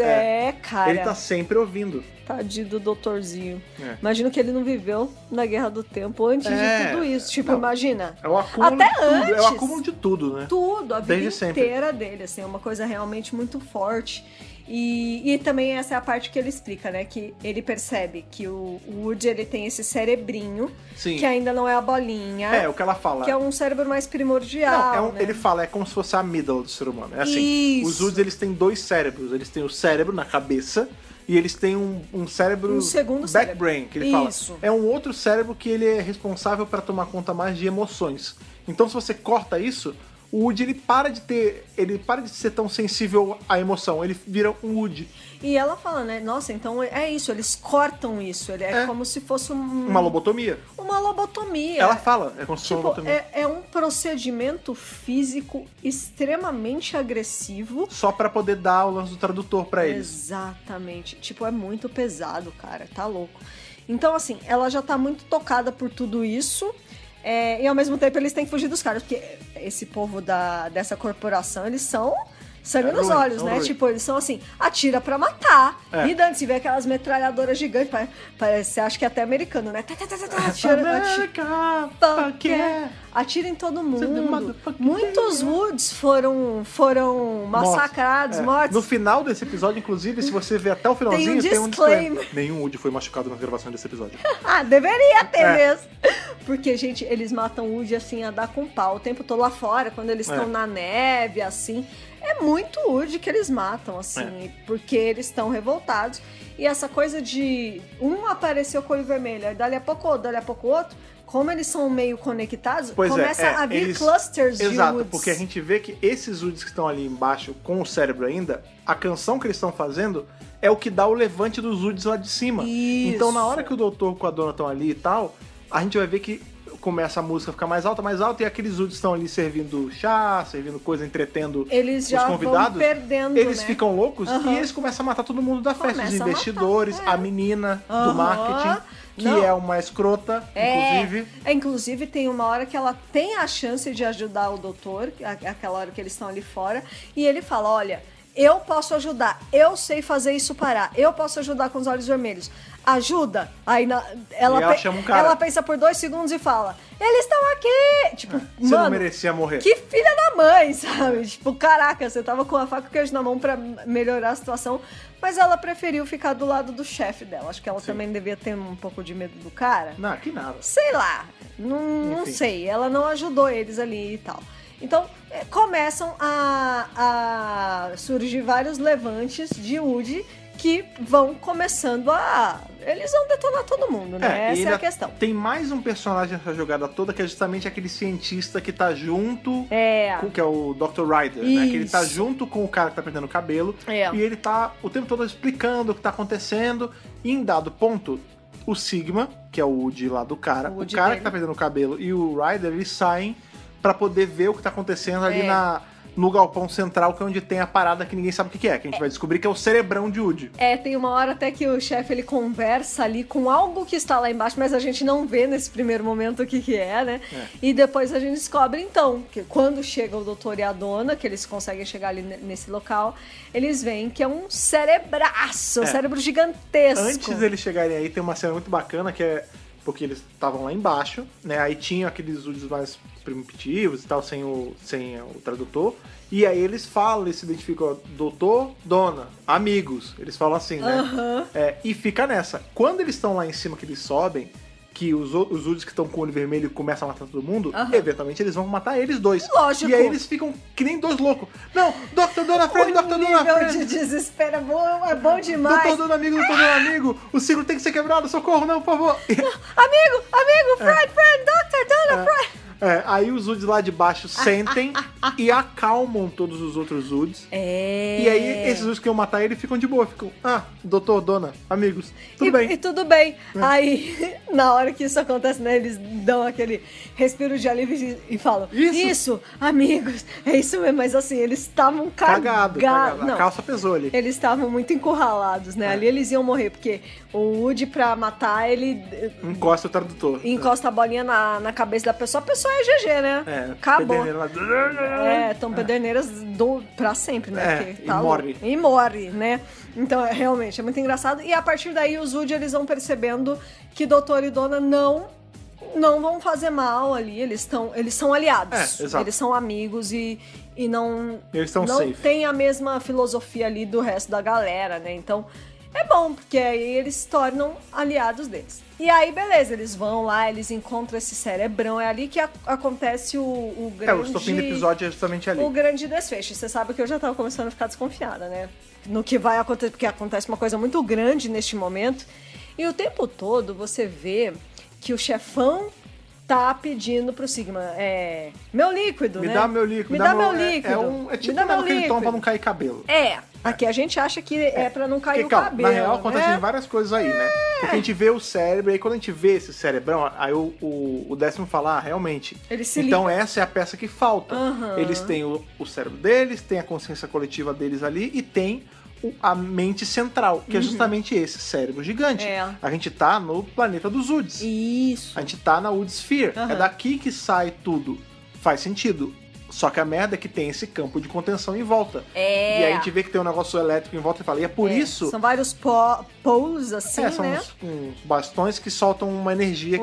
cara. Ele tá sempre ouvindo. Tadinho do doutorzinho. Imagino que ele não viveu na Guerra do Tempo antes de tudo isso. Tipo, imagina. É o acúmulo até de tudo. Antes, é o acúmulo de tudo, né? Tudo, a vida Desde inteira sempre. dele, assim, é uma coisa realmente muito forte. E também essa é a parte que ele explica, né? Que ele percebe que o Woody, ele tem esse cerebrinho, que ainda não é a bolinha. É o que ela fala. Que é um cérebro mais primordial. Não, ele fala, é como se fosse a amígdala do ser humano. É assim, os Woods, eles têm dois cérebros. Eles têm o cérebro na cabeça e eles têm um cérebro... Um segundo backbrain, que ele fala. É um outro cérebro que ele é responsável para tomar conta mais de emoções. Então, se você corta isso... O Woody, ele para de ser tão sensível à emoção, ele vira um Woody. E ela fala, né, nossa, então é isso, eles cortam isso, é como se fosse uma lobotomia. Uma lobotomia. Ela fala, é como se fosse uma lobotomia. É um procedimento físico extremamente agressivo. Só pra poder dar o lance do tradutor pra eles. Exatamente, tipo, é muito pesado, cara, tá louco. Então, assim, ela já tá muito tocada por tudo isso... e ao mesmo tempo eles têm que fugir dos caras, porque esse povo dessa corporação, eles são sangue nos olhos, né? Tipo, eles são assim, atira pra matar. E Dante, você vê aquelas metralhadoras gigantes, parece, você acha que é até americano, né? Atira em todo mundo. Muitos Woods foram massacrados, mortos. No final desse episódio, inclusive, se você ver até o finalzinho, tem um disclaimer. Nenhum Wood foi machucado na gravação desse episódio. Deveria ter mesmo. Porque, gente, eles matam o Woody assim a dar com pau o tempo todo lá fora, quando eles estão na neve, assim. É muito Woody que eles matam, assim, porque eles estão revoltados. E essa coisa de um apareceu com o olho vermelho, aí dali a pouco outro, como eles são meio conectados, começa a vir clusters de Exato, Woods. porque a gente vê que esses Woods que estão ali embaixo, com o cérebro ainda, a canção que eles estão fazendo é o que dá o levante dos Woods lá de cima. Isso. Então, na hora que o doutor com a dona estão ali e tal, a gente vai ver que começa a música a ficar mais alta, e aqueles Woods estão ali servindo chá, servindo coisa, entretendo eles já os convidados. Vão perdendo, eles ficam loucos e eles começam a matar todo mundo da festa. Os investidores, a menina do marketing, que é uma escrota, inclusive. Inclusive, tem uma hora que ela tem a chance de ajudar o doutor, aquela hora que eles estão ali fora, e ele fala, olha, eu posso ajudar, eu sei fazer isso parar, eu posso ajudar com os olhos vermelhos. Ajuda. Aí ela chama um cara. Ela pensa por 2 segundos e fala, eles estão aqui! Tipo, você não merecia morrer. Que filha da mãe, sabe? Tipo, caraca, você tava com a faca e o queijo na mão pra melhorar a situação, mas ela preferiu ficar do lado do chefe dela. Acho que ela também devia ter um pouco de medo do cara. Não, que nada. Sei lá. Não sei. Ela não ajudou eles ali e tal. Então, começam a surgir vários levantes de Woody que vão começando eles vão detonar todo mundo, né? Essa é a questão. Tem mais um personagem nessa jogada toda, que é justamente aquele cientista que tá junto, que é o Dr. Ryder, né? Que ele tá junto com o cara que tá perdendo o cabelo, e ele tá o tempo todo explicando o que tá acontecendo, e em dado ponto, o Sigma, que é o Woody lá do cara, o cara que tá perdendo o cabelo e o Ryder, eles saem pra poder ver o que tá acontecendo ali no galpão central, que é onde tem a parada que ninguém sabe o que é. Que a gente vai descobrir que é o cerebrão de Woody. Tem uma hora até que o chefe, ele conversa ali com algo que está lá embaixo, mas a gente não vê nesse primeiro momento o que é, né? E depois a gente descobre, então, que quando chega o doutor e a dona, que eles conseguem chegar ali nesse local, eles veem que é um cerebraço, um cérebro gigantesco. Antes deles chegarem aí, tem uma cena muito bacana, que é porque eles estavam lá embaixo, né? Aí tinha aqueles Woods mais primitivos e tal, sem o tradutor. E aí eles se identificam, doutor, dona, amigos. Eles falam assim, né? E fica nessa. Quando eles estão lá em cima, que eles sobem, que os Woods que estão com o olho vermelho começam a matar todo mundo, eventualmente eles vão matar eles dois. Lógico. E aí eles ficam que nem dois loucos. Não, Dr. Dona Fred, Dr. Dona Fred. O de desespero é bom demais. Doutor Dona Amigo, o ciclo tem que ser quebrado, socorro, não, por favor. Amigo, Fred, Dr. Dona Fred. Aí os Woods lá de baixo sentem e acalmam todos os outros Woods. E aí esses Woods que iam matar ele ficam de boa. Ficam, doutor, dona, amigos, tudo bem. E tudo bem. Aí, na hora que isso acontece, né, eles dão aquele respiro de alívio e falam, isso, amigos, é isso mesmo. Mas assim, eles estavam cagados. A calça pesou ali. Eles estavam muito encurralados, né? Ali eles iam morrer, porque o Woody, pra matar, ele encosta o tradutor. Encosta a bolinha na cabeça da pessoa, a pessoa é GG, né? Acabou. Estão pederneiras pra sempre, né? E morre, né? Então, realmente, é muito engraçado. E a partir daí, os Woody, eles vão percebendo que doutor e dona não vão fazer mal ali. Eles são aliados. Eles são amigos e não tem a mesma filosofia ali do resto da galera, né? Então, é bom, porque aí eles se tornam aliados deles. E aí, beleza, eles vão lá, eles encontram esse cerebrão, é ali que acontece o grande... o estopim do episódio é justamente ali. O grande desfecho. Você sabe que eu já tava começando a ficar desconfiada, né? No que vai acontecer, porque acontece uma coisa muito grande neste momento. E o tempo todo você vê que o chefão tá pedindo pro Sigma, meu líquido, Me dá meu líquido. Me dá meu líquido. É tipo o que ele toma pra não cair cabelo. Aqui a gente acha que é pra não cair o cabelo. Na real, acontecem várias coisas aí, né? Porque a gente vê o cérebro, e aí quando a gente vê esse cerebrão, aí o Décimo fala, realmente. Então essa é a peça que falta. Eles têm o cérebro deles, tem a consciência coletiva deles ali, e tem a mente central, que é justamente esse cérebro gigante. A gente tá no planeta dos Woods. Isso. A gente tá na Wood Sphere. É daqui que sai tudo. Faz sentido. Só que a merda é que tem esse campo de contenção em volta. E aí a gente vê que tem um negócio elétrico em volta e fala, e é por isso... São vários polos, assim, são uns bastões que soltam uma energia.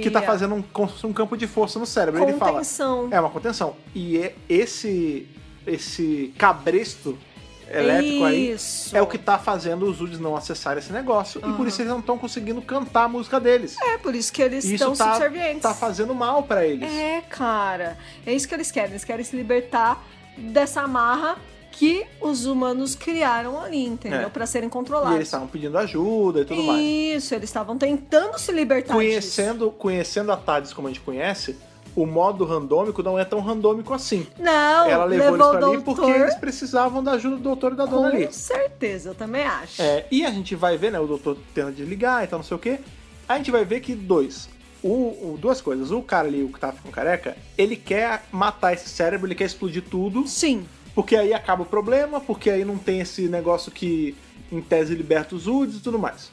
Que tá fazendo um campo de força no cérebro. Contenção. Ele fala, uma contenção. E esse cabresto elétrico aí é o que tá fazendo os UDs não acessarem esse negócio. E por isso eles não estão conseguindo cantar a música deles. Por isso que eles estão subservientes. Tá fazendo mal pra eles. Cara. É isso que eles querem. Eles querem se libertar dessa amarra que os humanos criaram ali, entendeu? Pra serem controlados. E eles estavam pedindo ajuda e tudo mais. Isso, eles estavam tentando se libertar disso. Conhecendo a TARDIS como a gente conhece, o modo randômico não é tão randômico assim. Não, ela levou eles pra ali porque eles precisavam da ajuda do doutor e da dona ali. Com certeza, eu também acho. E a gente vai ver, né, o doutor tentando desligar e tal, não sei o quê. A gente vai ver que duas coisas. O cara ali, o que tá ficando careca, ele quer matar esse cérebro, ele quer explodir tudo. Sim. Porque aí acaba o problema, porque aí não tem esse negócio que, em tese, liberta os UDs e tudo mais.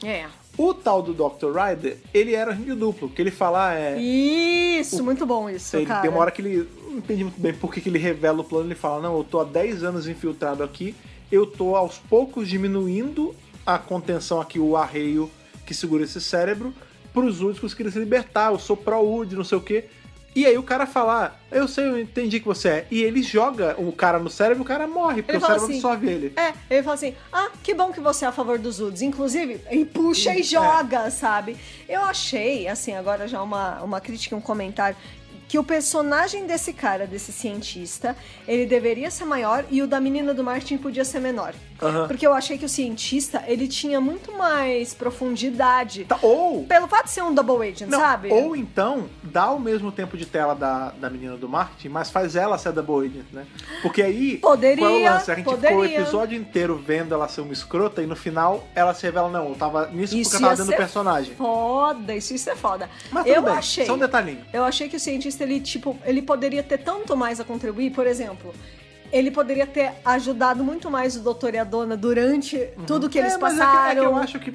O tal do Dr. Ryder, ele era agente duplo, que ele fala... Isso, muito bom isso, cara. Tem uma hora que ele... Não entendi muito bem por que ele revela o plano. Ele fala, não, eu tô há 10 anos infiltrado aqui, eu tô aos poucos diminuindo a contenção aqui, o arreio que segura esse cérebro, pros UDs conseguirem se libertar, eu sou pró-UD, não sei o quê. E aí o cara fala, eu sei, eu entendi que você é. E ele joga o cara no cérebro e o cara morre, porque o cérebro absorve ele. Ele fala assim, que bom que você é a favor dos UDs. Inclusive, e puxa e joga, sabe? Eu achei, assim, agora já uma crítica, um comentário, que o personagem desse cara, desse cientista, ele deveria ser maior e o da menina do Martin podia ser menor. Porque eu achei que o cientista, ele tinha muito mais profundidade. Pelo fato de ser um double agent, sabe? Ou então, dá o mesmo tempo de tela da menina do Martin, mas faz ela ser a double agent, né? Porque aí, poderia, qual é o lance? A gente ficou o episódio inteiro vendo ela ser uma escrota e no final ela se revela, não, eu tava nisso porque eu tava dentro do personagem. Isso é foda. Mas tudo bem, só um detalhinho. Eu achei que o cientista, ele poderia ter tanto mais a contribuir, por exemplo... Ele poderia ter ajudado muito mais o doutor e a dona durante tudo que eles passaram. É que eu acho que...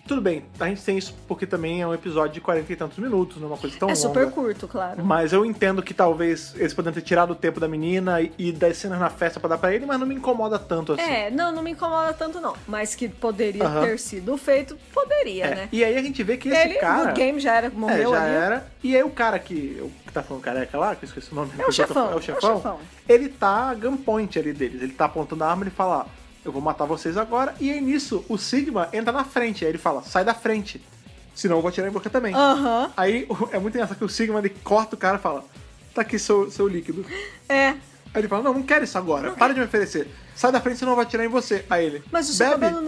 Tudo bem, a gente tem isso porque também é um episódio de 40 e tantos minutos, não é uma coisa tão longa. É super curto, claro. Mas eu entendo que talvez eles poderiam ter tirado o tempo da menina e das cenas na festa pra dar pra ele, mas não me incomoda tanto assim. Não me incomoda tanto não. Mas que poderia ter sido feito, poderia, né? E aí a gente vê que esse cara... O Game já era, morreu já ali. era. E aí o cara que tá falando careca lá, que eu esqueci o nome. É o chefão. Ele tá a gunpoint ali deles. Ele tá apontando a arma e ele fala... eu vou matar vocês agora. E aí nisso, o Sigma entra na frente. Aí ele fala, sai da frente. Senão eu vou atirar em você também. Aí é muito engraçado que o Sigma, ele corta o cara e fala, tá aqui seu líquido. Aí ele fala, não quero isso agora. Para de me oferecer. Sai da frente, senão eu vou atirar em você. Aí ele, mas o seu cabelo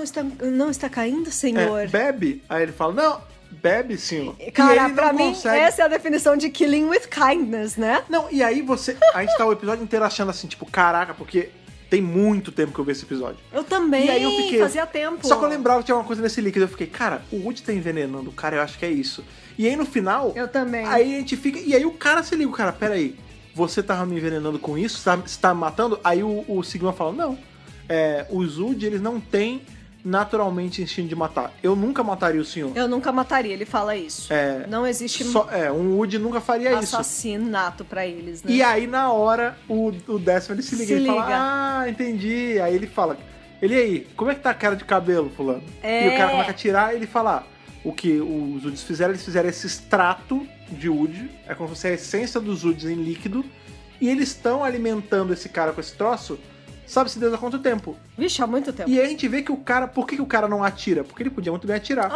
não está caindo, senhor? Bebe. Aí ele fala, não, bebe sim. Cara, pra mim, essa é a definição de killing with kindness, né? Não, e aí a gente tá o episódio inteiro achando assim, tipo, caraca, porque... tem muito tempo que eu vi esse episódio. Eu também, e aí eu fiquei, fazia tempo. Só que eu lembrava que tinha uma coisa nesse líquido. Eu fiquei, cara, o Woody tá envenenando o cara, eu acho que é isso. E aí no final... eu também. Aí a gente fica... e aí o cara se liga, o cara, peraí, você tava me envenenando com isso? Você tá me matando? Aí o Sigma fala, não, os Woody, eles não têm naturalmente instinto de matar. Eu nunca mataria o senhor. Eu nunca mataria, ele fala isso. Não existe... um Woody nunca faria isso. Assassinato pra eles, né? E aí, na hora, o Décimo, ele se liga. Ele fala, entendi. Aí ele fala, e aí, como é que tá a cara de cabelo, fulano? E o cara começa a tirar, e ele fala, o que os Woods fizeram, eles fizeram esse extrato de Wood, é como se fosse a essência dos Woods em líquido, e eles estão alimentando esse cara com esse troço, sabe-se Deus há quanto tempo. Vixe, há muito tempo. E aí a gente vê que o cara... por que o cara não atira? Porque ele podia muito bem atirar.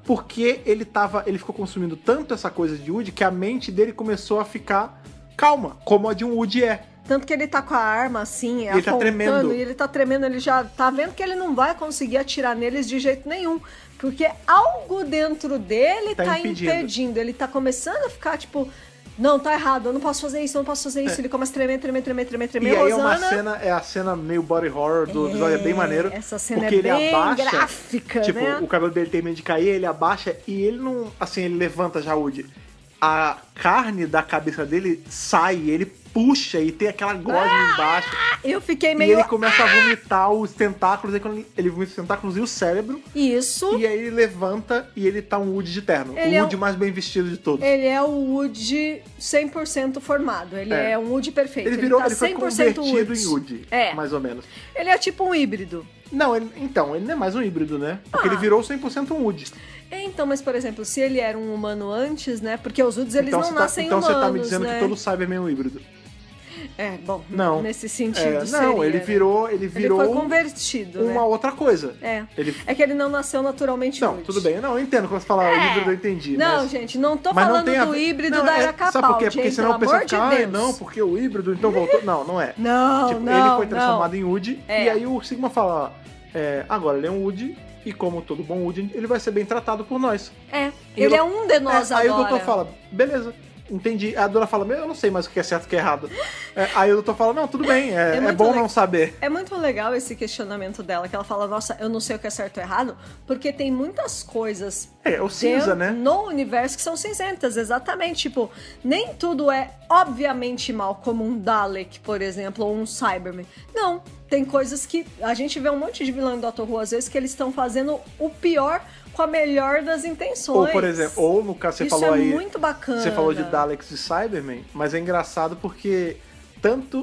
Porque ele ficou consumindo tanto essa coisa de Woody que a mente dele começou a ficar calma, como a de um Woody é. Tanto que ele tá com a arma assim, ele tá tremendo. E ele tá tremendo, ele já tá vendo que ele não vai conseguir atirar neles de jeito nenhum. Porque algo dentro dele tá impedindo. Ele tá começando a ficar tipo... não, tá errado, eu não posso fazer isso, Ele começa a tremer. E aí é a cena meio body horror do episódio, é bem maneiro. Essa cena porque é bem ele abaixa, gráfica, tipo, né? o cabelo dele tem medo de cair, ele abaixa e ele não, assim, ele levanta já, Woody. A carne da cabeça dele sai, ele puxa e tem aquela gosma embaixo. Eu fiquei meio... E ele começa a vomitar os tentáculos, aí quando ele vomita os tentáculos e o cérebro. Isso. E aí ele levanta e ele tá um Woody de terno. O Woody mais bem vestido de todos. Ele é o Woody 100% formado. Ele é um Woody perfeito. Ele foi convertido em Woody, mais ou menos. Ele é tipo um híbrido. Não, ele não é mais um híbrido, né? Porque ele virou 100% um Woody. Então, mas por exemplo, se ele era um humano antes, né? Porque os Woods, eles não nascem humanos, Então você tá me dizendo que todo Cyberman é um híbrido. Bom, não. Nesse sentido não, ele virou ele foi convertido, uma outra coisa. É que ele não nasceu naturalmente. Não, tudo bem. Não, eu entendo quando você fala híbrido, eu entendi. Não, gente, não tô falando do híbrido da era Capaldi. Sabe por quê? Porque senão o pessoal fica, não, porque o híbrido então voltou. Não é. Não, tipo, ele foi transformado em Woody, e aí o Sigma fala, agora ele é um Woody, e como todo bom Woody, ele vai ser bem tratado por nós. Ele é um de nós agora. Aí o doutor fala, beleza. Entendi. A dona fala, eu não sei mais o que é certo e o que é errado. Aí o doutor fala, não, tudo bem, é bom não saber. É muito legal esse questionamento dela, que ela fala, nossa, eu não sei o que é certo ou errado, porque tem muitas coisas o cinza, né? No universo que são cinzentas, exatamente. Tipo, nem tudo é obviamente mal, como um Dalek, por exemplo, ou um Cyberman. Não, tem coisas que a gente vê um monte de vilão em Doctor Who, às vezes, que eles estão fazendo o pior com a melhor das intenções. Ou, por exemplo, ou no caso, você falou aí... muito bacana. Você falou de Daleks e Cybermen, mas é engraçado porque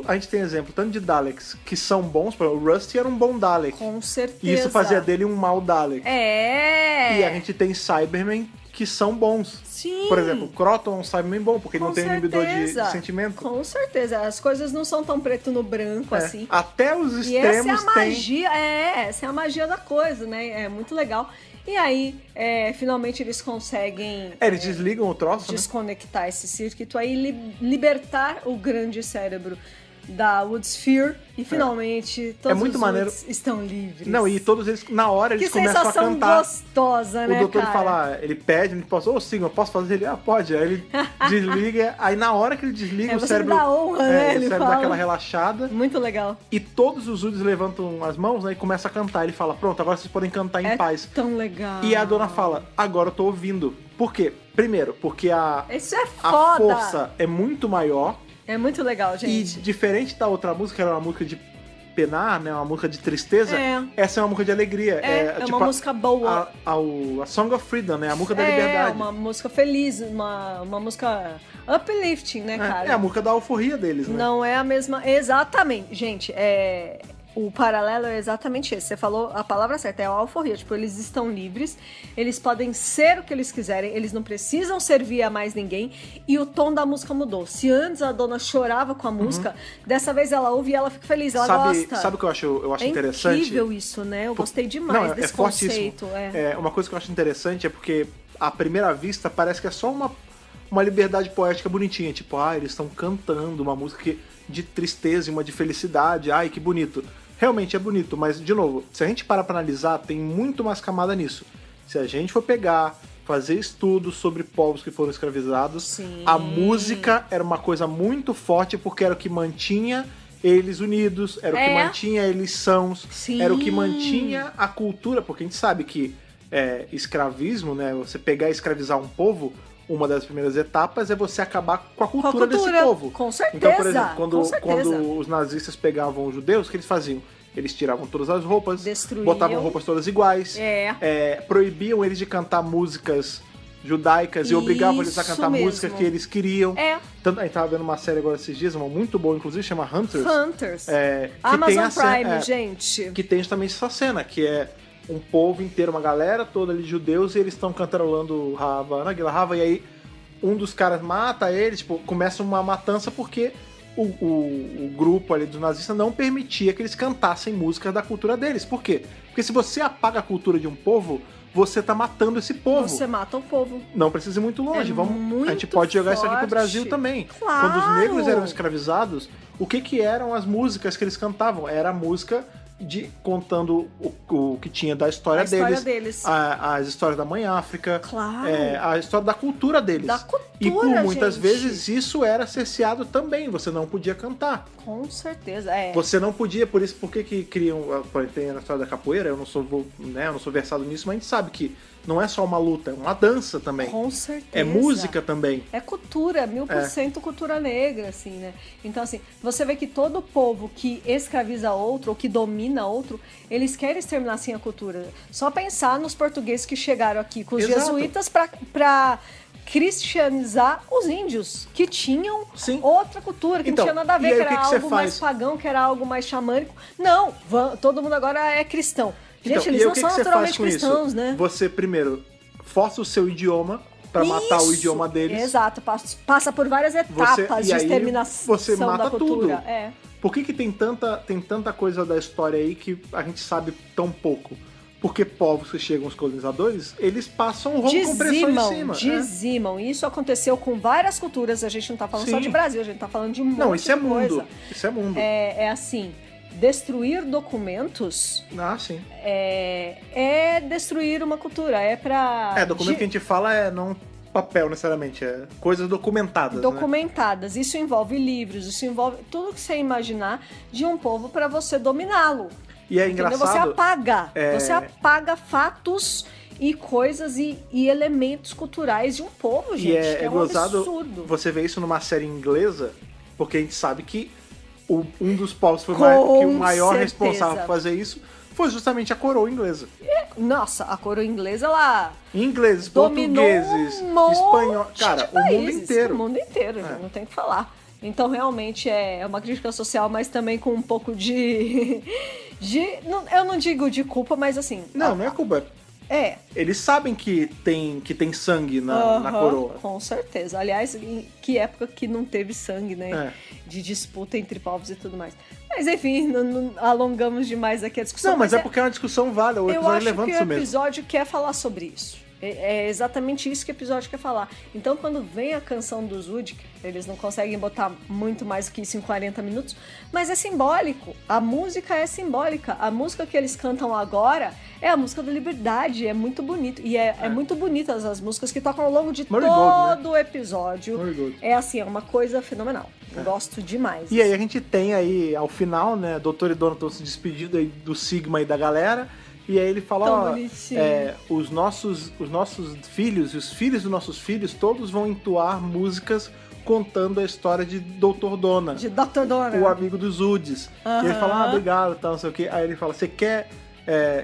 a gente tem exemplo tanto de Daleks que são bons, por exemplo, o Rusty era um bom Dalek. Com certeza. E isso fazia dele um mau Dalek. E a gente tem Cybermen que são bons. Sim. Por exemplo, o Croton é um Cyberman bom, porque ele não tem inibidor de sentimento. Com certeza. As coisas não são tão preto no branco assim. Até os extremos essa é a magia, essa é a magia da coisa, né? É muito legal. E aí, finalmente eles conseguem... eles desligam o troço, desconectar esse circuito aí e libertar o grande cérebro da Woodsphere e finalmente todos os Woods estão livres. Não, e todos eles, na hora, eles começam a cantar. Que sensação gostosa, né, o doutor cara? Fala, ele pede, ele posso, Sigma, posso fazer? Ele, pode. Aí ele desliga, aí na hora que ele desliga, o cérebro... dá honra, né? O cérebro dá aquela relaxada. Muito legal. E todos os Woods levantam as mãos, né, e começam a cantar. Ele fala, pronto, agora vocês podem cantar em paz. Tão legal. E a dona fala, agora eu tô ouvindo. Por quê? Primeiro, porque Isso é a força é muito maior. É muito legal, gente. E diferente da outra música, que era uma música de penar, né? Uma música de tristeza. Essa é uma música de alegria. É tipo uma música boa. A Song of Freedom, né? A música da liberdade. É uma música feliz, uma música uplifting, né, cara? É a música da euforia deles, né? Não é a mesma... Exatamente. Gente, o paralelo é exatamente esse. Você falou a palavra certa, é a alforria. Tipo, eles estão livres, eles podem ser o que eles quiserem, eles não precisam servir a mais ninguém, e o tom da música mudou. Se antes a dona chorava com a música, dessa vez ela ouve e ela fica feliz, ela gosta. Sabe o que eu acho interessante? É incrível isso, né? Eu gostei demais desse conceito. Uma coisa que eu acho interessante é porque, à primeira vista, parece que é só uma liberdade poética bonitinha. Tipo, eles estão cantando uma música de tristeza e uma de felicidade. Ai, que bonito. Realmente é bonito, mas, de novo, se a gente parar pra analisar, tem muito mais camada nisso. Se a gente for pegar, fazer estudos sobre povos que foram escravizados, a música era uma coisa muito forte porque era o que mantinha eles unidos, era o que mantinha eles sãos, era o que mantinha a cultura, porque a gente sabe que escravismo, né, você pegar e escravizar um povo, uma das primeiras etapas é você acabar com a cultura desse povo. Com certeza. Então, por exemplo, quando os nazistas pegavam os judeus, o que eles faziam? Eles tiravam todas as roupas, botavam roupas todas iguais, proibiam eles de cantar músicas judaicas e obrigavam eles a cantar música que eles queriam. Tanto, a gente tava vendo uma série agora esses dias, uma muito boa, inclusive, chama Hunters. Amazon Prime, gente. Que tem justamente essa cena, que é um povo inteiro, uma galera toda ali de judeus, e eles estão cantarolando Rava, e aí um dos caras mata eles, tipo, começa uma matança porque o grupo ali dos nazistas não permitia que eles cantassem músicas da cultura deles. Por quê? Porque se você apaga a cultura de um povo, você tá matando esse povo. Você mata o povo. Não precisa ir muito longe. Muito a gente pode jogar forte. Isso aqui pro Brasil também. Claro. Quando os negros eram escravizados, o que eram as músicas que eles cantavam? Era a música contando o que tinha da história deles. As histórias da Mãe África. Claro. A história da cultura deles. Da cultura, e por muitas vezes isso era cerceado também. Você não podia cantar. Com certeza, Você não podia, por que criam... Tem na história da capoeira, eu não sou versado nisso, mas a gente sabe que não é só uma luta, é uma dança também. Com certeza. É música também. É cultura, 1000% cultura negra, assim, né? Então, assim, você vê que todo povo que escraviza outro ou que domina outro, eles querem exterminar, assim, a cultura. Só pensar nos portugueses que chegaram aqui com os jesuítas pra cristianizar os índios, que tinham outra cultura, que não tinha nada a ver, que era algo mais pagão, que era algo mais xamânico. Não, todo mundo agora é cristão. Gente, eles não são naturalmente cristãos, né? Você, primeiro, força o seu idioma pra matar o idioma deles. Exato, passa por várias etapas de exterminação você mata da cultura. Tudo. Por que tem tanta coisa da história aí que a gente sabe tão pouco? Porque povos que chegam os colonizadores, eles passam um rolo compressor em cima. Dizimam. Isso aconteceu com várias culturas. A gente não tá falando só de Brasil, a gente tá falando de muita coisa. Não, isso é mundo. Isso é mundo. É assim, destruir documentos... Ah, sim. É destruir uma cultura. Documento que a gente fala é não papel necessariamente, é coisas documentadas. Documentadas. Né? Isso envolve livros, isso envolve tudo que você imaginar de um povo para você dominá-lo. E é engraçado... Você apaga fatos e coisas e elementos culturais de um povo, gente. E é um absurdo. Você vê isso numa série inglesa, porque a gente sabe que um dos povos que o maior responsável por fazer isso foi justamente a coroa inglesa. Nossa, a coroa inglesa, ela... Ingleses, portugueses, espanhol... Cara, o mundo inteiro. O mundo inteiro, não tem o que falar. Então, realmente, é uma crítica social, mas também com um pouco de eu não digo de culpa, mas assim... Não é culpa. Eles sabem que tem sangue na coroa. Com certeza. Aliás, em que época que não teve sangue, né? De disputa entre povos e tudo mais. Mas, enfim, não alongamos demais aqui a discussão. Não, mas é porque é uma discussão válida. O episódio levanta isso mesmo. Eu acho que o episódio quer falar sobre isso. É exatamente isso que o episódio quer falar. Então, quando vem a canção do Zudek, eles não conseguem botar muito mais do que isso em 40 minutos, mas é simbólico. A música é simbólica. A música que eles cantam agora é a música da liberdade. É muito bonito. E é muito bonitas as músicas que tocam ao longo de todo o episódio. É assim, é uma coisa fenomenal. Eu gosto demais. E aí a gente tem aí, ao final, né, Doutor e Dona estão se despedindo aí do Sigma e da galera. E aí ele fala, os nossos filhos e os filhos dos nossos filhos, todos vão entoar músicas contando a história de Dr. Dona. De Dr. Dona. O amigo dos Uds. E ele fala, obrigado, tal, não sei o quê. Aí ele fala, você quer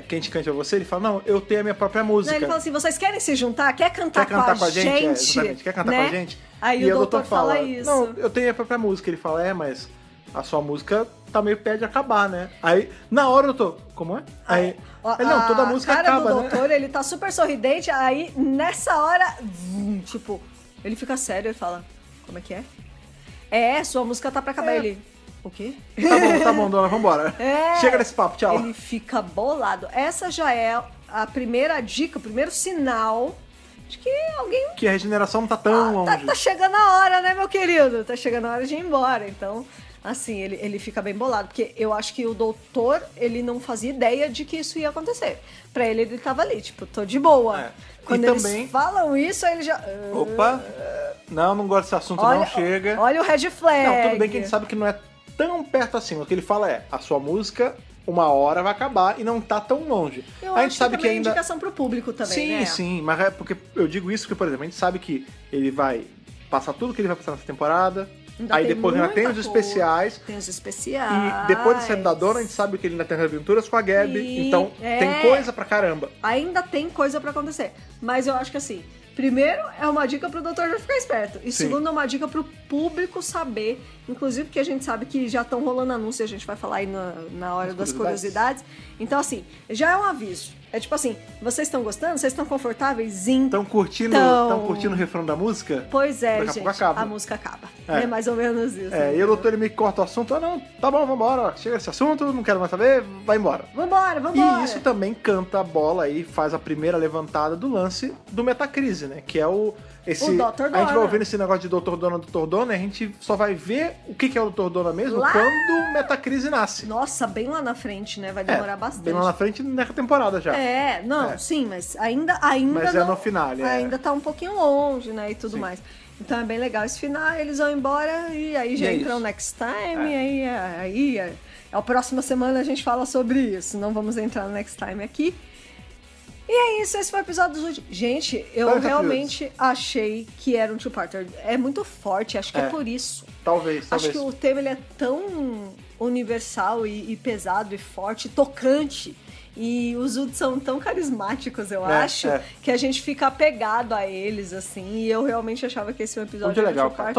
que a gente cante a você? Ele fala, não, eu tenho a minha própria música. Não, ele fala assim, vocês querem se juntar? Quer cantar com a gente? Exatamente, quer cantar com a gente? Aí o doutor fala isso. Não, eu tenho a minha própria música. Ele fala, mas a sua música tá meio perto de acabar, né? Aí, na hora eu tô, como é? Aí, não, toda a música acaba, né? O cara do doutor, ele tá super sorridente, aí nessa hora, tipo, ele fica sério e fala, como é que é? Sua música tá pra acabar. Ele, o quê? Tá bom, dona, vambora. Chega desse papo, tchau. Ele fica bolado. Essa já é a primeira dica, o primeiro sinal de que alguém... Que a regeneração não tá tão longe. Tá chegando a hora, né, meu querido? Tá chegando a hora de ir embora, então... Assim, ele fica bem bolado, porque eu acho que o doutor, ele não fazia ideia de que isso ia acontecer. Pra ele tava ali, tipo, tô de boa. Quando eles falam isso, aí ele já... Opa, não gosto desse assunto, não chega. Olha o red flag. Não, tudo bem que a gente sabe que não é tão perto assim. O que ele fala é, a sua música, uma hora vai acabar e não tá tão longe. A gente sabe que ainda... é indicação pro público também, né? Sim, mas é porque eu digo isso porque, por exemplo, a gente sabe que ele vai passar tudo que ele vai passar nessa temporada. Aí depois ainda tem os especiais. Tem os especiais. E depois da série da Dona, a gente sabe que ele ainda tem aventuras com a Gabi. Então tem coisa pra caramba. Ainda tem coisa pra acontecer. Mas eu acho que assim, primeiro é uma dica pro doutor já ficar esperto. E segundo é uma dica pro público saber. Inclusive porque a gente sabe que já estão rolando anúncios. A gente vai falar aí na hora das curiosidades. Então assim, já é um aviso. É tipo assim, vocês estão gostando? Vocês estão confortáveis? Estão curtindo o refrão da música? Pois é, gente. A música acaba. É mais ou menos isso. E o doutor ele meio que corta o assunto. Não, tá bom, vambora. Chega esse assunto, não quero mais saber, vai embora. Vambora. E isso também canta a bola aí, faz a primeira levantada do lance do Metacrise, né? Que é o Dr. Dona. A gente vai ouvindo esse negócio de Dr. Dona, a gente só vai ver o que é o Dr. Dona mesmo quando o Metacrise nasce. Nossa, bem lá na frente, né? Vai demorar bastante. Bem lá na frente nessa temporada já. Sim, mas ainda mas não, no final, ainda tá um pouquinho longe, né, e tudo mais. Então é bem legal esse final, eles vão embora e aí já entram Next Time, e aí a próxima semana a gente fala sobre isso, não vamos entrar no Next Time aqui. E é isso, esse foi o episódio dos últimos. Gente, eu realmente achei que era um two-parter. É muito forte, acho que é por isso. Talvez. Acho que o tema ele é tão universal e pesado e forte, tocante. E os Uds são tão carismáticos, eu acho, que a gente fica apegado a eles, assim. E eu realmente achava que esse é um episódio muito legal, cara.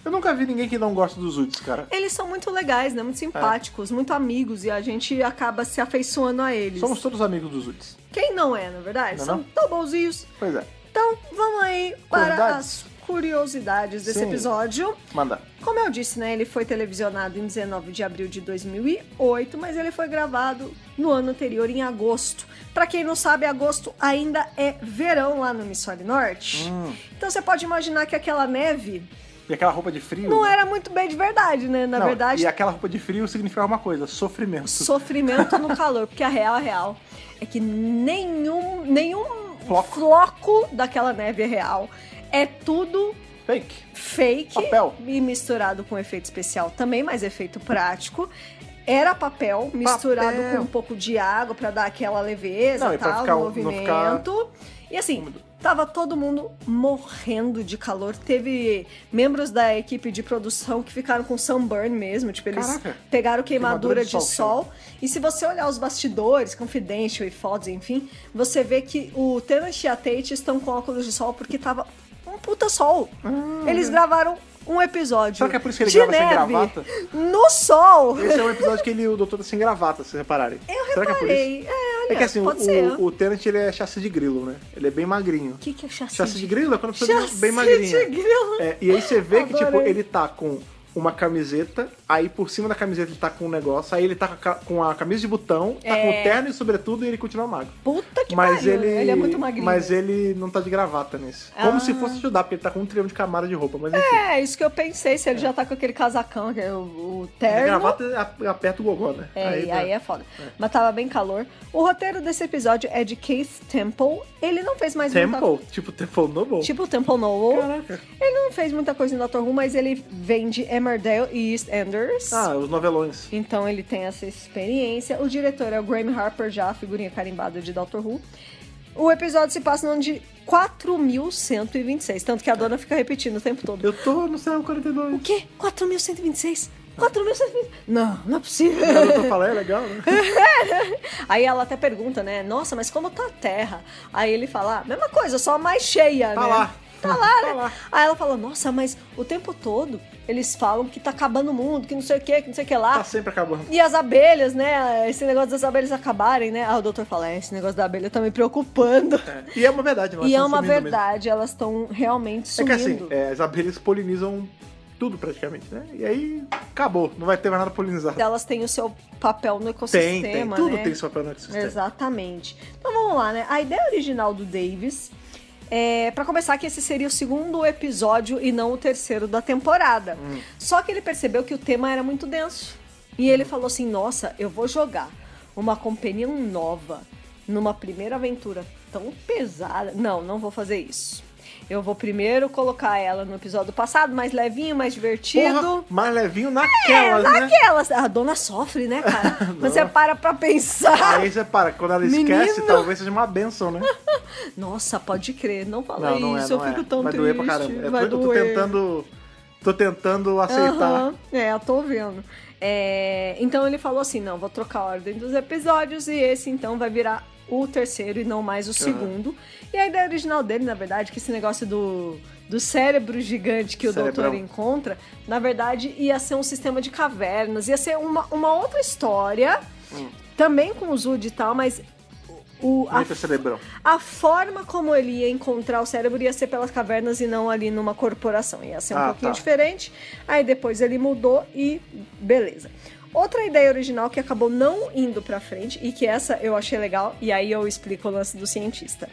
Eu nunca vi ninguém que não gosta dos Uds, cara. Eles são muito legais, né? Muito simpáticos, muito amigos. E a gente acaba se afeiçoando a eles. Somos todos amigos dos Uds. Quem não é, na verdade? Não, são tão bonzinhos. Pois é. Então, vamos aí para as curiosidades desse episódio. Manda. Como eu disse, né? Ele foi televisionado em 19 de abril de 2008, mas ele foi gravado no ano anterior, em agosto. Pra quem não sabe, agosto ainda é verão lá no Hemisfério Norte. Então você pode imaginar que aquela neve... E aquela roupa de frio... Não era muito bem de verdade, né? Na verdade... E aquela roupa de frio significava uma coisa, sofrimento. Sofrimento no calor, porque a real é que nenhum floco daquela neve é real. É tudo... Fake. Papel. E misturado com efeito especial também, mas efeito prático. Era papel misturado com um pouco de água pra dar aquela leveza, tal, no movimento. E assim... Tava todo mundo morrendo de calor. Teve membros da equipe de produção que ficaram com sunburn mesmo. Tipo, eles pegaram queimadura de sol. E se você olhar os bastidores, Confidential e fotos, enfim, você vê que o Tennant e a Tate estão com óculos de sol porque tava um puta sol. Eles gravaram um episódio. Será que é por isso que ele grava sem gravata? No sol! Esse é um episódio que o doutor tá sem gravata, se vocês repararem. Será reparei. Que é por isso? É que assim, o Tennant, ele é chassi de grilo, né? Ele é bem magrinho. O que é chassi? Chassi de grilo é quando a pessoa é bem magrinha. Chassi de grilo? E aí você vê que, tipo, ele tá com uma camiseta, aí por cima da camiseta ele tá com um negócio, aí ele tá com a camisa de botão, tá com o terno e sobretudo e ele continua magro. Puta que pariu, ele é muito magrinho. Mas ele não tá de gravata nesse. Como se fosse ajudar, porque ele tá com um trilhão de camada de roupa, mas enfim. Isso que eu pensei, se ele já tá com aquele casacão, que é o terno... A gravata aperta o gogó, né? Aí é foda. Mas tava bem calor. O roteiro desse episódio é de Keith Temple. Ele não fez mais muita... Tipo Temple Noble? Tipo Temple Noble. Caraca. Ele não fez muita coisa em Doctor Who, mas ele vem de Emmerdale e EastEnders. Os novelões. Então ele tem essa experiência. O diretor é o Graham Harper, já a figurinha carimbada de Doctor Who. O episódio se passa no ano de 4126, tanto que a dona fica repetindo o tempo todo. Eu tô no céu 42. O quê? 4126? 4.120. Não é possível. O doutor fala, é legal, né? Aí ela até pergunta, né? Nossa, mas como tá a Terra? Aí ele fala, mesma coisa, só mais cheia, né? Tá lá, né? Lá. Aí ela fala, nossa, mas o tempo todo eles falam que tá acabando o mundo, que não sei o que lá. Tá sempre acabando. E as abelhas, né? Esse negócio das abelhas acabarem, né? O doutor fala, esse negócio da abelha tá me preocupando. E é uma verdade. E é uma verdade, elas estão realmente sumindo. É que assim, as abelhas polinizam tudo praticamente, né? E aí acabou, não vai ter mais nada polinizado. Elas têm o seu papel no ecossistema, tem. né? Tudo tem seu papel no ecossistema. Exatamente. Então vamos lá, né? A ideia original do Davis pra começar, que esse seria o segundo episódio e não o terceiro da temporada. Só que ele percebeu que o tema era muito denso. E ele falou assim, nossa, eu vou jogar uma companhia nova numa primeira aventura tão pesada. Não vou fazer isso. Eu vou primeiro colocar ela no episódio passado, mais levinho, mais divertido. Porra, mais levinho naquelas, né? Naquelas. A dona sofre, né, cara? Mas você para pra pensar. Aí você para. Quando ela esquece, talvez seja uma benção, né? Nossa, pode crer. Não fala isso. Eu fico tão triste. Vai doer pra caramba. Eu tô tentando aceitar. Eu tô vendo. Então ele falou assim, não, vou trocar a ordem dos episódios e esse então vai virar o terceiro e não mais o segundo. E a ideia original dele, na verdade, que esse negócio do cérebro gigante que o doutor encontra, na verdade, ia ser um sistema de cavernas, ia ser uma outra história, também com o Zud e tal, mas a forma como ele ia encontrar o cérebro ia ser pelas cavernas e não ali numa corporação. Ia ser um pouquinho diferente. Aí depois ele mudou e beleza. Outra ideia original que acabou não indo pra frente, e que essa eu achei legal, e aí eu explico o lance do cientista.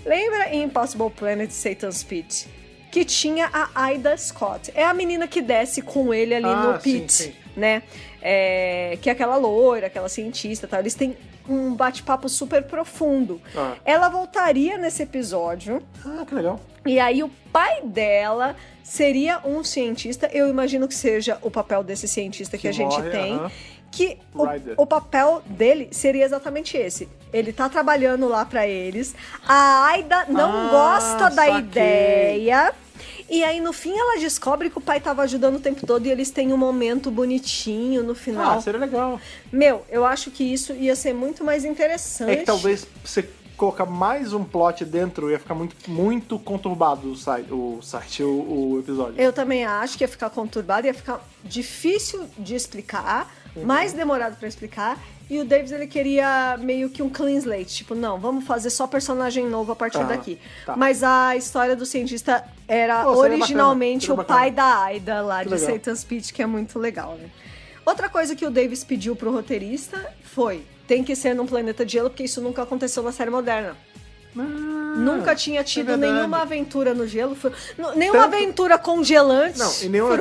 Lembra em Impossible Planet Satan's Pit? Que tinha a Aida Scott. É a menina que desce com ele ali no pit, sim. Né? Que é aquela loira, aquela cientista e tal. Eles têm um bate-papo super profundo. Ela voltaria nesse episódio. Que legal. E aí o pai dela seria um cientista, eu imagino que seja o papel desse cientista que a gente tem, que o papel dele seria exatamente esse. Ele tá trabalhando lá pra eles. A Aida não gosta da ideia. E aí, no fim, ela descobre que o pai tava ajudando o tempo todo e eles têm um momento bonitinho no final. Seria legal. Meu, eu acho que isso ia ser muito mais interessante. É que talvez você colocar mais um plot dentro ia ficar muito conturbado o episódio. Eu também acho que ia ficar conturbado, ia ficar difícil de explicar, mais demorado pra explicar. E o Davis, ele queria meio que um clean slate. Tipo, não, vamos fazer só personagem novo a partir daqui. Tá. Mas a história do cientista era originalmente o pai da Aida lá de Satan's Peak, que é muito legal, né? Outra coisa que o Davis pediu pro roteirista foi: tem que ser num planeta de gelo, porque isso nunca aconteceu na série moderna. Nunca tinha tido nenhuma aventura no gelo. Nenhuma aventura congelante. Não, e nenhuma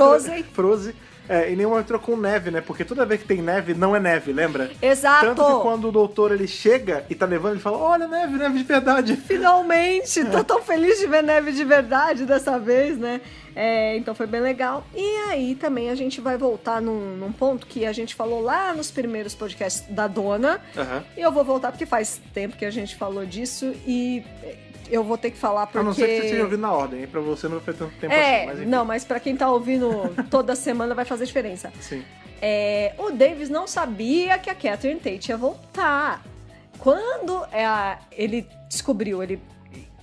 Frozen. E nenhuma aventura com neve, né? Porque toda vez que tem neve, não é neve, lembra? Exato. Tanto que quando o doutor ele chega e tá nevando, ele fala: olha, neve de verdade. Finalmente! Tô tão feliz de ver neve de verdade dessa vez, né? Então foi bem legal. E aí também a gente vai voltar num ponto que a gente falou lá nos primeiros podcasts da Dona. E eu vou voltar porque faz tempo que a gente falou disso e eu vou ter que falar porque... A não ser que você esteja ouvindo na ordem, e pra você não vai fazer tanto tempo assim. Mas não, mas pra quem tá ouvindo toda semana vai fazer diferença. Sim. O Davis não sabia que a Catherine Tate ia voltar. Quando ele descobriu, ele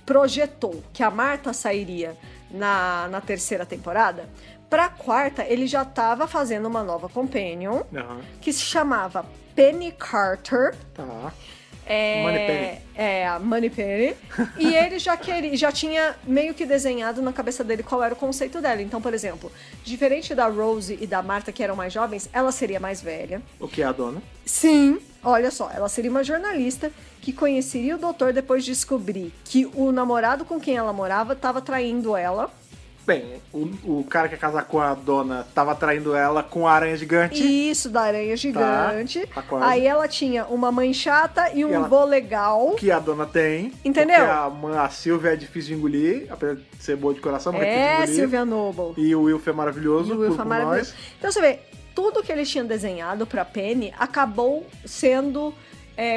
projetou que a Martha sairia na terceira temporada, pra quarta ele já tava fazendo uma nova companion, que se chamava Penny Carter. Tá. A Moneypenny. E ele já tinha meio que desenhado na cabeça dele qual era o conceito dela. Então, por exemplo, diferente da Rose e da Martha, que eram mais jovens, ela seria mais velha. O que é a Dona? Sim, olha só, ela seria uma jornalista que conheceria o doutor depois de descobrir que o namorado com quem ela morava estava traindo ela. Bem, o cara que ia casar com a Dona tava traindo ela com a aranha gigante. Isso, da aranha gigante. Tá quase. Aí ela tinha uma mãe chata e um vô legal. Que a Dona tem. Entendeu? Porque a Sylvia é difícil de engolir, apesar de ser boa de coração, mas é difícil de engolir. Sylvia Noble. E o Wilf é maravilhoso. Nós. Então você vê, tudo que eles tinham desenhado pra Penny acabou sendo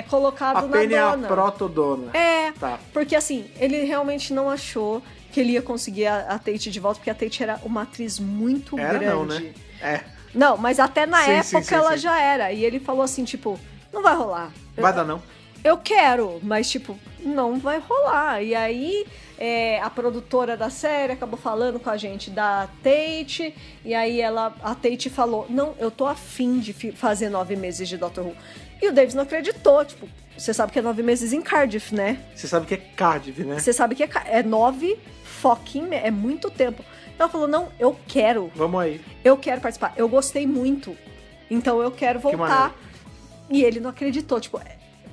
colocado na Dona. A Penny é a proto-Dona. Tá. Porque assim, ele realmente não achou que ele ia conseguir a Tate de volta, porque a Tate era uma atriz muito grande. Não, né? Não, mas até na época ela já era. E ele falou assim, tipo, não vai rolar. Vai dar não. Eu quero, mas tipo, não vai rolar. E aí a produtora da série acabou falando com a gente da Tate, e aí a Tate falou: não, eu tô afim de fazer 9 meses de Doctor Who. E o Davis não acreditou, tipo, você sabe que é 9 meses em Cardiff, né? Você sabe que é Cardiff, né? Você sabe que é 9 fucking, é muito tempo. Então ela falou: não, eu quero. Vamos aí. Eu quero participar. Eu gostei muito. Então eu quero voltar. E ele não acreditou, tipo,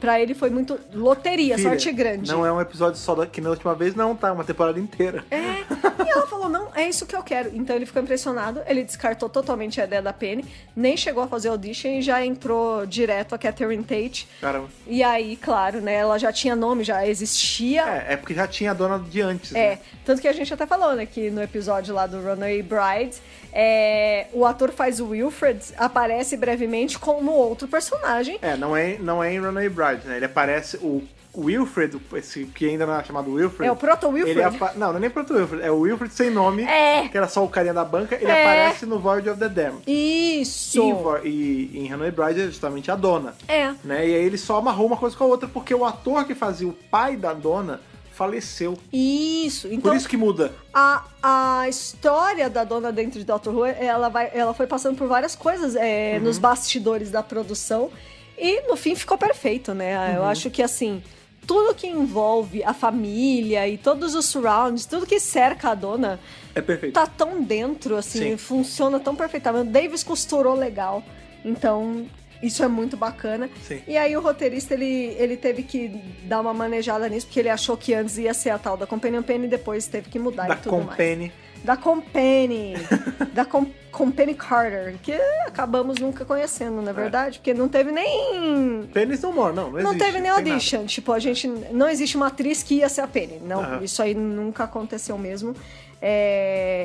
pra ele foi muito loteria, Filha, sorte grande. Não é um episódio só que na última vez, não, tá? Uma temporada inteira. E ela falou: não, é isso que eu quero. Então ele ficou impressionado, ele descartou totalmente a ideia da Penny, nem chegou a fazer audition e já entrou direto a Catherine Tate. Caramba. E aí, claro, né, ela já tinha nome, já existia. É porque já tinha a Dona de antes, né? Tanto que a gente até falou, né, que no episódio lá do Runaway Bride, o ator faz o Wilfred, aparece brevemente como outro personagem. Não é em Runaway Bride, né? Ele aparece, o Wilfred, esse que ainda não é chamado Wilfred. É o Proto-Wilfred? Não é nem Proto-Wilfred, é o Wilfred sem nome, que era só o carinha da banca, ele aparece no Voyage of the Damned. Isso! E em Runaway Bride é justamente a Dona. Né? E aí ele só amarrou uma coisa com a outra, porque o ator que fazia o pai da Dona faleceu. Isso. Então, por isso que muda. A história da Dona dentro de Doctor Who, ela foi passando por várias coisas nos bastidores da produção e no fim ficou perfeito, né? Eu acho que assim, tudo que envolve a família e todos os surrounds, tudo que cerca a Dona é perfeito. Tá tão dentro, assim, funciona tão perfeitamente. O Davis costurou legal, então isso é muito bacana. Sim. E aí o roteirista, ele teve que dar uma manejada nisso, porque ele achou que antes ia ser a tal da Companion Penny e depois teve que mudar e tudo mais. Da Company. Da Company Carter, que acabamos nunca conhecendo, na verdade, porque não teve nem... Penny's no more, não existe. Não teve nem audition, tipo, a gente... Não existe uma atriz que ia ser a Penny, não, isso aí nunca aconteceu mesmo,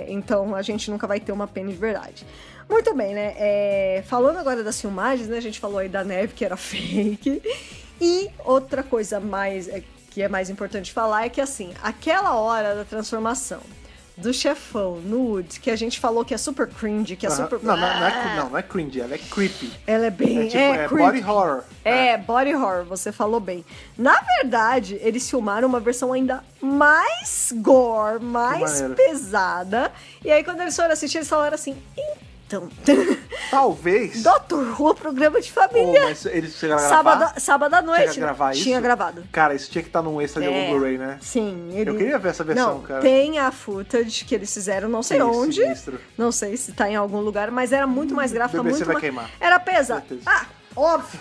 então a gente nunca vai ter uma Penny de verdade. Muito bem, né? Falando agora das filmagens, né? A gente falou aí da neve, que era fake. E outra coisa que é mais importante falar é que, assim, aquela hora da transformação do chefão no Woody, que a gente falou que é super cringe, que é super... Não é cringe, ela é creepy. Ela é bem... É body horror. Body horror, você falou bem. Na verdade, eles filmaram uma versão ainda mais gore, mais pesada. E aí, quando eles foram assistir, eles falaram assim... Então, talvez. Dr. Who, programa de família. Mas eles chegaram a gravar? Sábado à noite. Tinha gravar isso? Tinha gravado. Cara, isso tinha que estar num extra de algum Blu-ray, né? Sim. Eu queria ver essa versão, cara. Tem a footage que eles fizeram, não sei onde. Sinistro. Não sei se tá em algum lugar, mas era muito mais gráfica, BBC muito vai mais... queimar. Era pesado. Óbvio.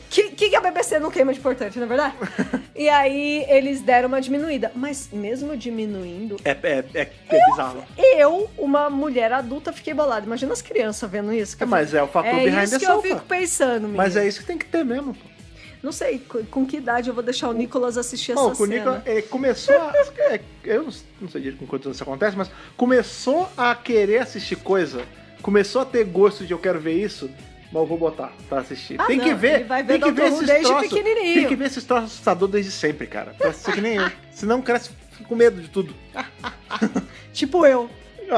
que a BBC não queima de importante, não é verdade? E aí eles deram uma diminuída. Mas mesmo diminuindo... É bizarro. Eu, uma mulher adulta, fiquei bolada. Imagina as crianças vendo isso. Mas é o fator behind the sofa. É isso que eu fico pensando, menino. Mas é isso que tem que ter mesmo, pô. Não sei com que idade eu vou deixar o Nicolas assistir essa cena. O Nicolas começou a... eu não sei direito com quantos anos isso acontece, mas começou a querer assistir coisa, começou a ter gosto de eu quero ver isso, mas eu vou botar pra assistir. Tem que ver, tem que ver esses troços. Tem que ver esses troços assustadores desde sempre, cara. Pra ser que nem eu. Senão cresce com medo de tudo. Tipo eu.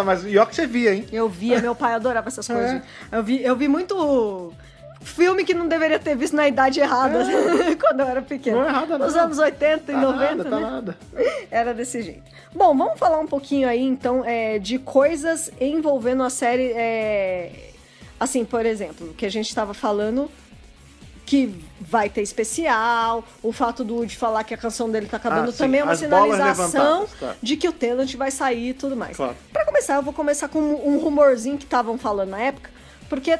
Mas e ó que você via, hein? Eu via, meu pai adorava essas coisas. Eu vi muito... filme que não deveria ter visto na idade errada, quando eu era pequeno. Não é errada, não. Nos anos 80 e 90, Tá né? nada. Era desse jeito. Bom, vamos falar um pouquinho aí, então, de coisas envolvendo a série. Assim, por exemplo, que a gente estava falando que vai ter especial, o fato do Woody falar que a canção dele tá acabando também é uma sinalização de que o Tennant vai sair e tudo mais. Claro. Pra começar, eu vou começar com um rumorzinho que estavam falando na época, porque...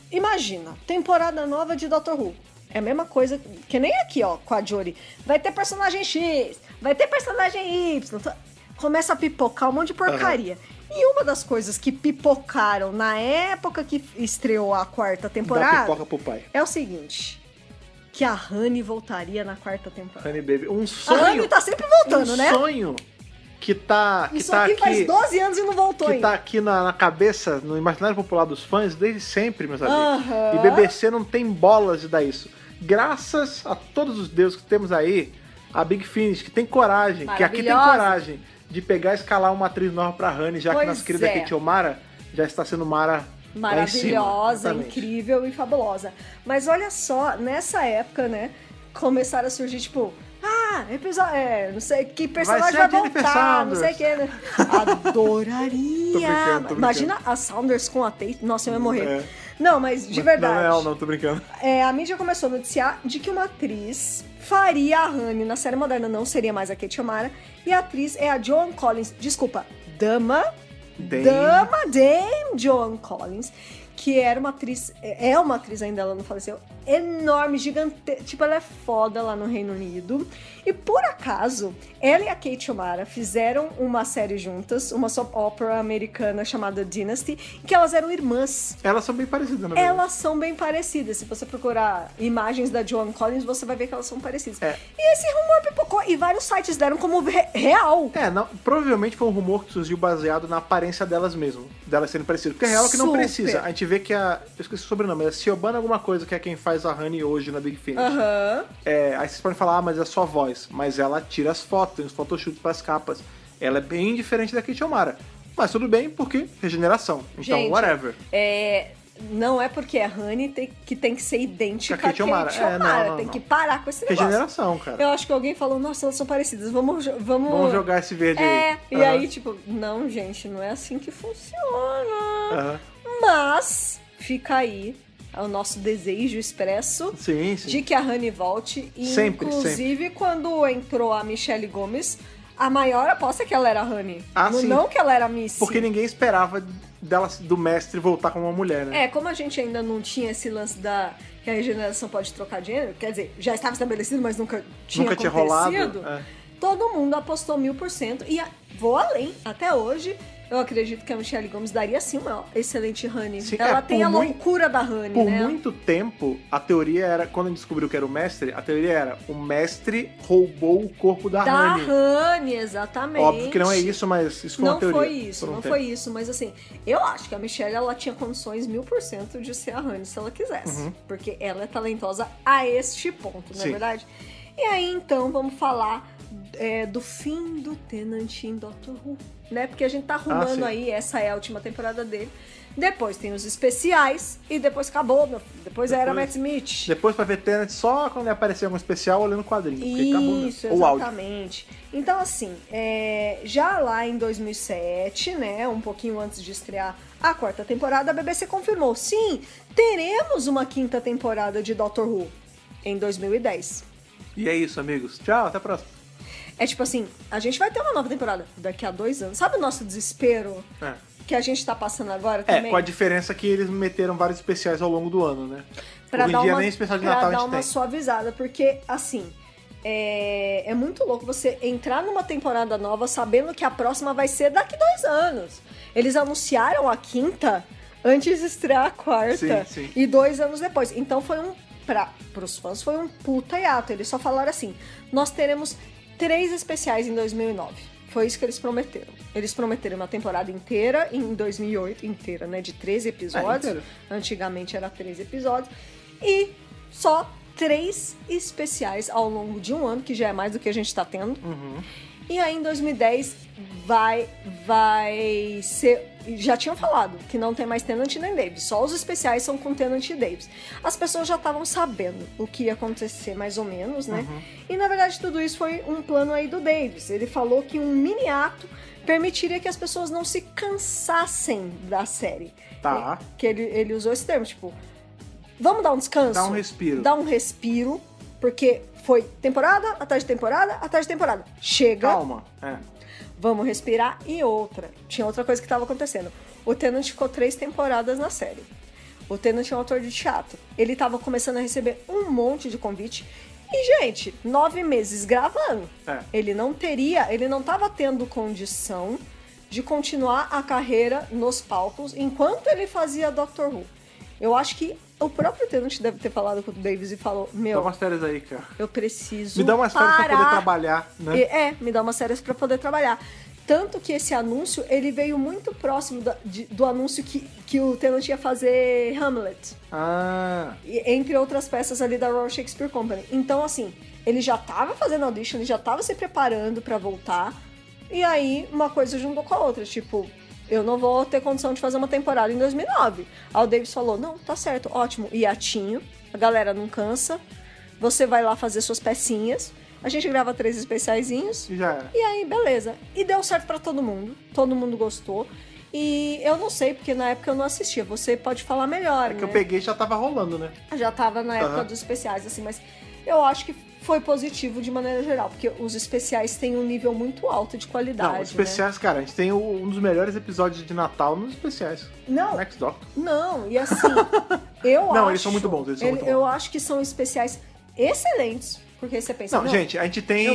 Imagina, temporada nova de Dr. Who. É a mesma coisa que nem aqui, ó, com a Jodie. Vai ter personagem X, vai ter personagem Y. Começa a pipocar um monte de porcaria. E uma das coisas que pipocaram na época que estreou a quarta temporada... Dá pipoca pro pai. É o seguinte... Que a Honey voltaria na quarta temporada. Honey Baby. Um sonho... A Honey tá sempre voltando, né? Um sonho... Que tá aqui faz 12 anos e não voltou ainda. Que tá aqui na cabeça, no imaginário popular dos fãs, desde sempre, meus amigos. E BBC não tem bolas de dar isso. Graças a todos os deuses que temos aí, a Big Finish, que tem coragem, que aqui tem coragem de pegar e escalar uma atriz nova pra Honey, já que nossa querida Kate O'Mara já está sendo Mara maravilhosa, incrível e fabulosa. Mas olha só, nessa época, né, começaram a surgir, tipo... episódio, não sei que personagem vai voltar, não sei o que, né? Adoraria! Tô brincando. Imagina a Saunders com a Tate, nossa, eu ia morrer. Não, mas de verdade. Não, tô brincando. A mídia começou a noticiar de que uma atriz faria a Honey na série moderna, não seria mais a Kate O'Mara, e a atriz é a Joan Collins, desculpa, Dame Joan Collins, que era uma atriz, é uma atriz ainda, ela não faleceu, enorme, gigante, tipo, ela é foda lá no Reino Unido. E por acaso, ela e a Kate O'Mara fizeram uma série juntas, uma soap opera americana chamada Dynasty, que elas eram irmãs. Elas são bem parecidas, na verdade. Elas são bem parecidas. Se você procurar imagens da Joan Collins, você vai ver que elas são parecidas. E esse rumor pipocou, e vários sites deram como real. Provavelmente foi um rumor que surgiu baseado na aparência delas mesmo, delas serem parecidas. Porque é real que não precisa. A gente vê que eu esqueci o sobrenome, é Siobhan alguma coisa, que é quem faz a Honey hoje na Big Finish. Aí vocês podem falar, mas é só voz. Mas ela tira as fotos, tem os photoshoots pras capas. Ela é bem diferente da Kate O'Mara. Mas tudo bem, porque regeneração. Então, gente, whatever. Não é porque é Honey que tem que ser idêntica a Kate O'Mara. Tem que parar com esse negócio. Regeneração, cara. Eu acho que alguém falou, nossa, elas são parecidas, vamos jogar esse verde aí. E aí, tipo, não, gente, não é assim que funciona. Mas, fica aí o nosso desejo expresso de que a Honey volte. E inclusive, quando entrou a Michelle Gomes, a maior aposta é que ela era a Honey. Não que ela era a Missy. Porque ninguém esperava do mestre voltar como uma mulher, né? Como a gente ainda não tinha esse lance que a regeneração pode trocar de gênero, quer dizer, já estava estabelecido, mas nunca tinha rolado. Todo mundo apostou 1000%. E vou além, até hoje, eu acredito que a Michelle Gomes daria, sim, uma excelente Honey. Sim, ela tem a loucura da Honey, por né? Por muito tempo, a teoria era, quando a gente descobriu que era o mestre, a teoria era, o mestre roubou o corpo da Honey. Da Honey, exatamente. Óbvio que não é isso, mas isso foi uma teoria. Não foi isso, mas assim, eu acho que a Michelle, ela tinha condições 1000% de ser a Honey, se ela quisesse. Porque ela é talentosa a este ponto, não é verdade? E aí, então, vamos falar do fim do Tennant em Doctor Who, né? Porque a gente tá arrumando aí, essa é a última temporada dele. Depois tem os especiais e depois acabou, meu filho. Depois era Matt Smith. Depois pra ver Tennant só quando aparecer algum especial olhando o quadrinho. Isso, exatamente. Então, assim, já lá em 2007, né? Um pouquinho antes de estrear a 4ª temporada, a BBC confirmou, sim, teremos uma 5ª temporada de Doctor Who em 2010. E é isso, amigos. Tchau, até a próxima. É tipo assim, a gente vai ter uma nova temporada daqui a 2 anos. Sabe o nosso desespero que a gente tá passando agora também? Com a diferença que eles meteram vários especiais ao longo do ano, né? Hoje em dia nem especial de Natal a gente tem. Pra dar uma suavizada, porque assim, é muito louco você entrar numa temporada nova sabendo que a próxima vai ser daqui 2 anos. Eles anunciaram a 5ª antes de estrear a 4ª. Sim. E 2 anos depois. Então foi pros fãs foi um puta hiato. Eles só falaram assim, nós teremos 3 especiais em 2009. Foi isso que eles prometeram. Eles prometeram uma temporada inteira em 2008, inteira, né? De 13 episódios. Antigamente era 13 episódios. E só 3 especiais ao longo de um ano, que já é mais do que a gente tá tendo. E aí em 2010 vai ser... Já tinham falado que não tem mais Tennant nem Davis. Só os especiais são com Tennant e Davis. As pessoas já estavam sabendo o que ia acontecer, mais ou menos, né? E, na verdade, tudo isso foi um plano aí do Davis. Ele falou que um mini ato permitiria que as pessoas não se cansassem da série. Tá. Que ele usou esse termo, tipo... Vamos dar um descanso? Dá um respiro. Dá um respiro, porque foi temporada, atrás de temporada, atrás de temporada. Chega. Calma, Vamos respirar. E tinha outra coisa que estava acontecendo. O Tennant ficou 3 temporadas na série. O Tennant é um ator de teatro. Ele estava começando a receber um monte de convite. E, gente, 9 meses gravando. Ele não estava tendo condição de continuar a carreira nos palcos enquanto ele fazia Doctor Who. Eu acho que o próprio Tennant deve ter falado com o Davis e falou, dá umas férias aí, cara. Eu preciso me dá umas férias pra poder trabalhar, né? Me dá umas férias pra poder trabalhar. Tanto que esse anúncio, ele veio muito próximo do anúncio que o Tennant ia fazer Hamlet. Entre outras peças ali da Royal Shakespeare Company. Então, assim, ele já tava fazendo audition, ele já tava se preparando pra voltar. E aí, uma coisa juntou com a outra. Tipo, eu não vou ter condição de fazer uma temporada em 2009. Aí o Davis falou, não, tá certo, ótimo. Hiatinho, a galera não cansa. Você vai lá fazer suas pecinhas. A gente grava 3 especiaizinhos. E já era. E aí, beleza. E deu certo pra todo mundo. Todo mundo gostou. E eu não sei, porque na época eu não assistia. Você pode falar melhor, que eu peguei já tava rolando, né? Já tava na época dos especiais, assim. Mas eu acho que foi positivo de maneira geral. Porque os especiais têm um nível muito alto de qualidade, Não, os especiais, né? Cara, a gente tem um dos melhores episódios de Natal nos especiais. Não. Next Doctor. Não, e assim, eu acho... Não, eles são muito bons, Eu acho que são especiais excelentes. Porque você pensa, não, gente, a gente tem o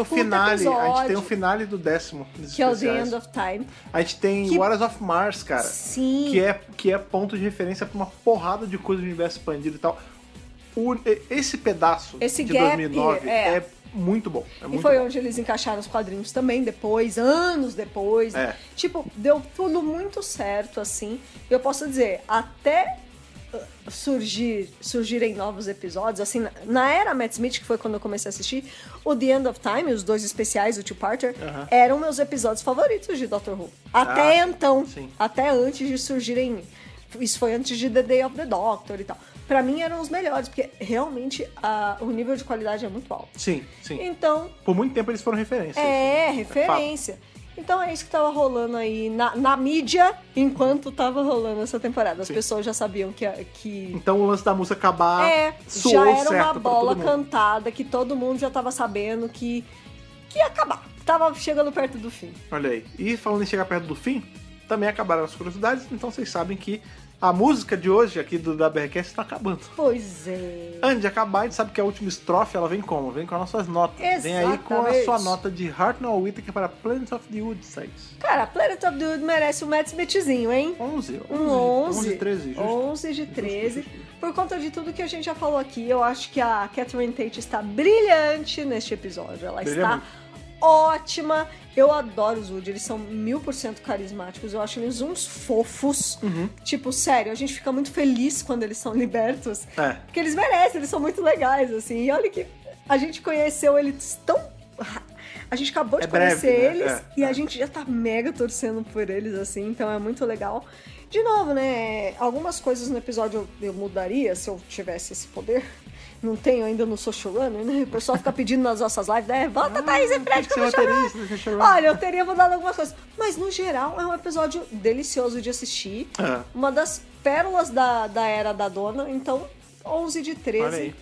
finale, a gente tem o finale do 10º dos que especiais. É o The End of Time. A gente tem Waters of Mars, cara. Sim. Que é ponto de referência pra uma porrada de coisa do universo expandido e tal. Esse pedaço de 2009 é muito bom. E foi onde eles encaixaram os quadrinhos também depois, anos depois. Tipo, deu tudo muito certo, assim. Eu posso dizer, até surgirem novos episódios, assim, na era Matt Smith, que foi quando eu comecei a assistir, o The End of Time, os 2 especiais, o Two-Parter, eram meus episódios favoritos de Doctor Who. Até então, até antes de surgirem, isso foi antes de The Day of the Doctor e tal. Pra mim eram os melhores, porque realmente o nível de qualidade é muito alto. Sim. Então, por muito tempo eles foram referência. Referência. Então é isso que tava rolando aí na mídia enquanto tava rolando essa temporada. As pessoas já sabiam que... Então o lance da música acabar já era uma bola cantada, que todo mundo já tava sabendo que ia acabar. Tava chegando perto do fim. Olha aí. E falando em chegar perto do fim, também acabaram as curiosidades, então vocês sabem que A música de hoje aqui do WRCast está acabando. Pois é. Antes de acabar, a gente sabe que a última estrofe, ela vem como? Vem com as nossas notas. Exatamente. Vem aí com a sua nota de Hartnell Whittaker para Planet of the Woods, Thaís. Cara, Planet of the Woods merece um Matt Smithzinho, hein? 11. 11 de 13. Justo. 11 de 13. Justo. Por conta de tudo que a gente já falou aqui, eu acho que a Catherine Tate está brilhante neste episódio. Ela está ótima. Eu adoro os Woody, eles são 1000% carismáticos. Eu acho eles uns fofos. Tipo, sério, a gente fica muito feliz quando eles são libertos. Porque eles merecem, eles são muito legais, assim. E olha que a gente conheceu eles tão... A gente acabou de conhecer eles e a gente já tá mega torcendo por eles, assim. Então é muito legal. De novo, né? Algumas coisas no episódio eu mudaria se eu tivesse esse poder. Não tenho ainda no Social Runner, né? O pessoal fica pedindo nas nossas lives, né? Volta, Thaís, Fred, como Olha, eu teria mudado algumas coisas. Mas, no geral, é um episódio delicioso de assistir. Uma das pérolas da era da dona. Então, 11 de 13. Olha aí.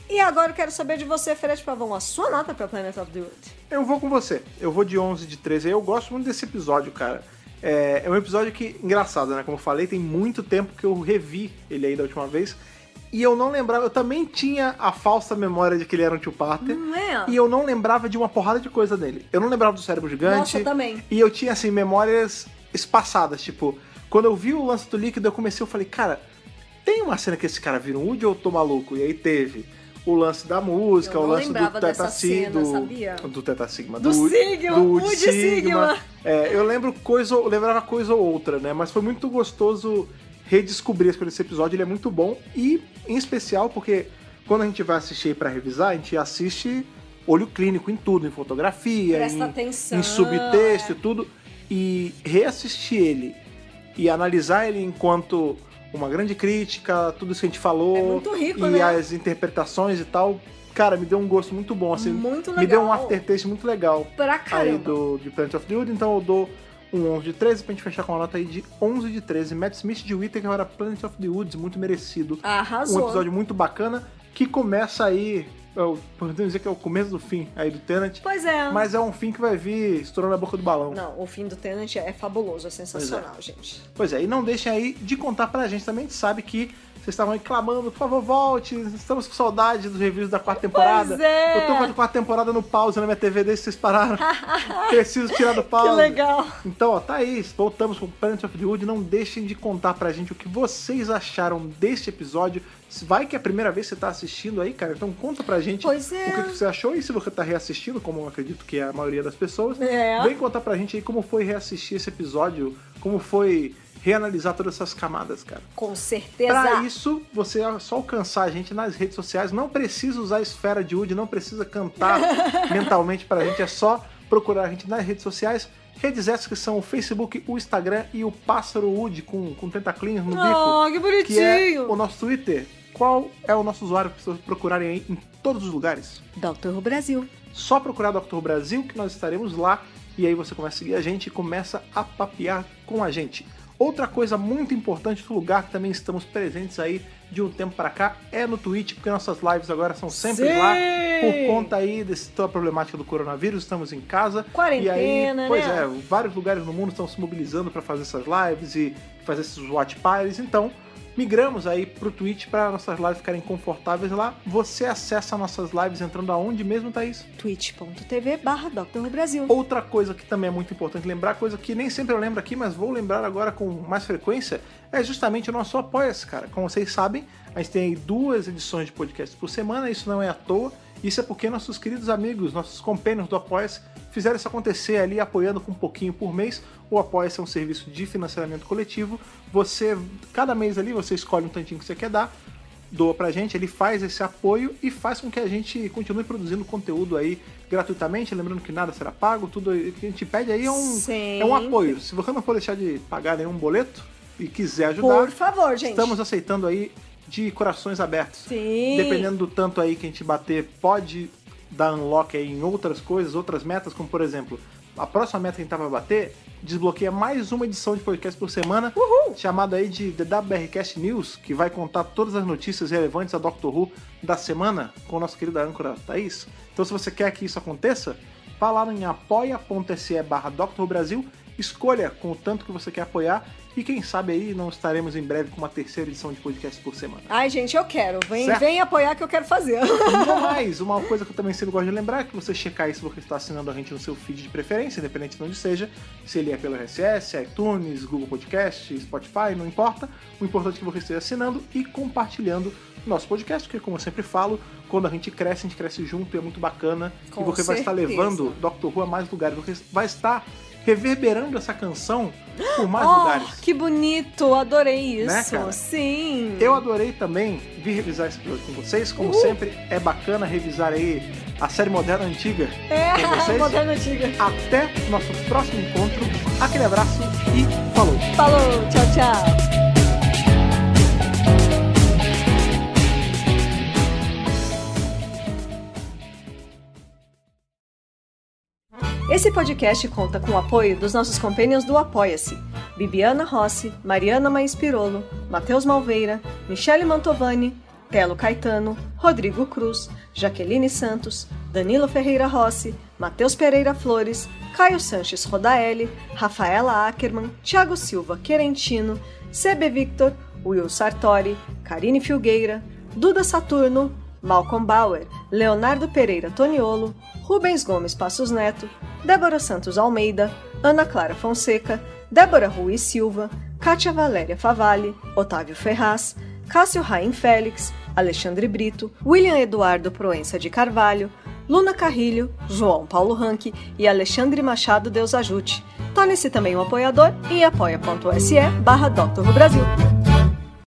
E agora eu quero saber de você, Fred Pavão, a sua nota pra Planet of the Woods. Eu vou com você. Eu vou de 11 de 13. Eu gosto muito desse episódio, cara. É um episódio que, engraçado, né? Como eu falei, tem muito tempo que eu revi ele aí da última vez. E eu não lembrava, eu também tinha a falsa memória de que ele era um two-parter. Não é? E eu não lembrava de uma porrada de coisa dele. Eu não lembrava do cérebro gigante. Nossa, eu também. E eu tinha, assim, memórias espaçadas. Tipo, quando eu vi o lance do líquido, eu falei, cara, tem uma cena que esse cara vira um Woody ou eu tô maluco? E aí teve o lance da música, o lance do Teta Sigma. Do Teta Sigma. Do Sigma, do Woody Sigma. Eu lembrava coisa ou outra, né? Mas foi muito gostoso redescobrir esse episódio, ele é muito bom. E, em especial, porque quando a gente vai assistir pra revisar, a gente assiste olho clínico em tudo, em fotografia, em subtexto e tudo. E reassistir ele e analisar ele enquanto uma grande crítica, tudo isso que a gente falou. É muito rico, e né? as interpretações e tal. Cara, me deu um gosto muito bom, assim. Muito legal. Me deu um aftertaste muito legal. Pra caramba. Aí de Planet of the Woods, então eu dou um 11 de 13 pra gente fechar com uma nota aí de 11 de 13. Matt Smith de Whittaker para Planet of the Woods, muito merecido. Arrasou. Um episódio muito bacana, que começa aí, podemos dizer que é o começo do fim aí do Tenet. Pois é. Mas é um fim que vai vir estourando a boca do balão. Não, o fim do Tenet é fabuloso, é sensacional, gente. Pois é, e não deixem aí de contar pra gente também, a gente sabe que vocês estavam aí clamando, por favor, volte, estamos com saudade dos reviews da quarta temporada. Pois é. Eu tô com a quarta temporada no pause na minha TV desde que vocês pararam. Preciso tirar do pause. Que legal. Então, ó, tá aí, voltamos com o Planet of the Woods. Não deixem de contar pra gente o que vocês acharam deste episódio. Vai que é a primeira vez que você tá assistindo aí, cara, então conta pra gente o que você achou. E se você tá reassistindo, como eu acredito que é a maioria das pessoas, vem contar pra gente aí como foi reassistir esse episódio, como foi reanalisar todas essas camadas, cara. Com certeza. Pra isso, você é só alcançar a gente nas redes sociais. Não precisa usar a esfera de Woody, não precisa cantar mentalmente pra gente. É só procurar a gente nas redes sociais. Redes essas que são o Facebook, o Instagram e o Pássaro Woody com tentaclinhos no bico. Oh, que bonitinho! Que é o nosso Twitter. Qual é o nosso usuário para vocês procurarem aí em todos os lugares? Dr. Who Brasil. Só procurar Dr. Who Brasil que nós estaremos lá. E aí você começa a seguir a gente e começa a papear com a gente. Outra coisa muito importante, outro lugar que também estamos presentes aí de um tempo para cá, é no Twitch, porque nossas lives agora são sempre lá, por conta aí dessa problemática do coronavírus, estamos em casa. Quarentena, e aí, pois né? Vários lugares no mundo estão se mobilizando para fazer essas lives e fazer esses watch parties, então migramos aí pro Twitch para nossas lives ficarem confortáveis lá. Você acessa nossas lives entrando aonde mesmo, Thaís? twitch.tv/Dr. Who Brasil. Outra coisa que também é muito importante lembrar, coisa que nem sempre eu lembro aqui, mas vou lembrar agora com mais frequência, é justamente o nosso Apoia-se, cara. Como vocês sabem, a gente tem aí 2 edições de podcast por semana, isso não é à toa. Isso é porque nossos queridos amigos, nossos companions do Apoia-se, fizeram isso acontecer ali, apoiando com um pouquinho por mês. O Apoia-se é um serviço de financiamento coletivo. Cada mês ali, você escolhe um tantinho que você quer dar, doa pra gente, ele faz esse apoio e faz com que a gente continue produzindo conteúdo aí gratuitamente, lembrando que nada será pago, tudo que a gente pede aí é um apoio. Se você não for deixar de pagar nenhum boleto e quiser ajudar, por favor, gente, estamos aceitando aí de corações abertos. Sim. Dependendo do tanto aí que a gente bater, pode dar unlock aí em outras coisas, outras metas, como por exemplo, a próxima meta que a gente vai bater desbloqueia mais uma edição de podcast por semana, chamada aí de The WRCast News, que vai contar todas as notícias relevantes a Doctor Who da semana com a nossa querida âncora Thaís. Então se você quer que isso aconteça, vá lá em apoia.se/Dr. Who Brasil, escolha com o tanto que você quer apoiar E quem sabe aí não estaremos em breve com uma terceira edição de podcast por semana. Ai, gente, eu quero. Vem apoiar que eu quero fazer. Ainda mais, uma coisa que eu também sempre gosto de lembrar é que você checar aí se você está assinando a gente no seu feed de preferência, independente de onde seja, se ele é pelo RSS, iTunes, Google Podcast, Spotify, não importa. O importante é que você esteja assinando e compartilhando nosso podcast, porque como eu sempre falo, quando a gente cresce junto e é muito bacana. Com e você vai estar levando Dr. Who a mais lugares, você vai estar reverberando essa canção por mais lugares. Que bonito, adorei isso, né, sim. Eu adorei também vir revisar esse episódio com vocês, como sempre é bacana revisar aí a série moderna antiga com vocês. Moderna antiga. Até nosso próximo encontro, aquele abraço e falou. Falou, tchau, tchau. Esse podcast conta com o apoio dos nossos companions do Apoia-se: Bibiana Rossi, Mariana Maís Pirolo, Matheus Malveira, Michele Mantovani, Telo Caetano, Rodrigo Cruz, Jaqueline Santos, Danilo Ferreira Rossi, Matheus Pereira Flores, Caio Sanches Rodaelli, Rafaela Ackerman, Thiago Silva Querentino, CB Victor, Will Sartori, Karine Filgueira, Duda Saturno, Malcolm Bauer, Leonardo Pereira Toniolo, Rubens Gomes Passos Neto, Débora Santos Almeida, Ana Clara Fonseca, Débora Ruiz Silva, Kátia Valéria Favalli, Otávio Ferraz, Cássio Raim Félix, Alexandre Brito, William Eduardo Proença de Carvalho, Luna Carrilho, João Paulo Ranque e Alexandre Machado Deus Ajute. Torne-se também um apoiador em apoia.se/Dr. Who Brasil.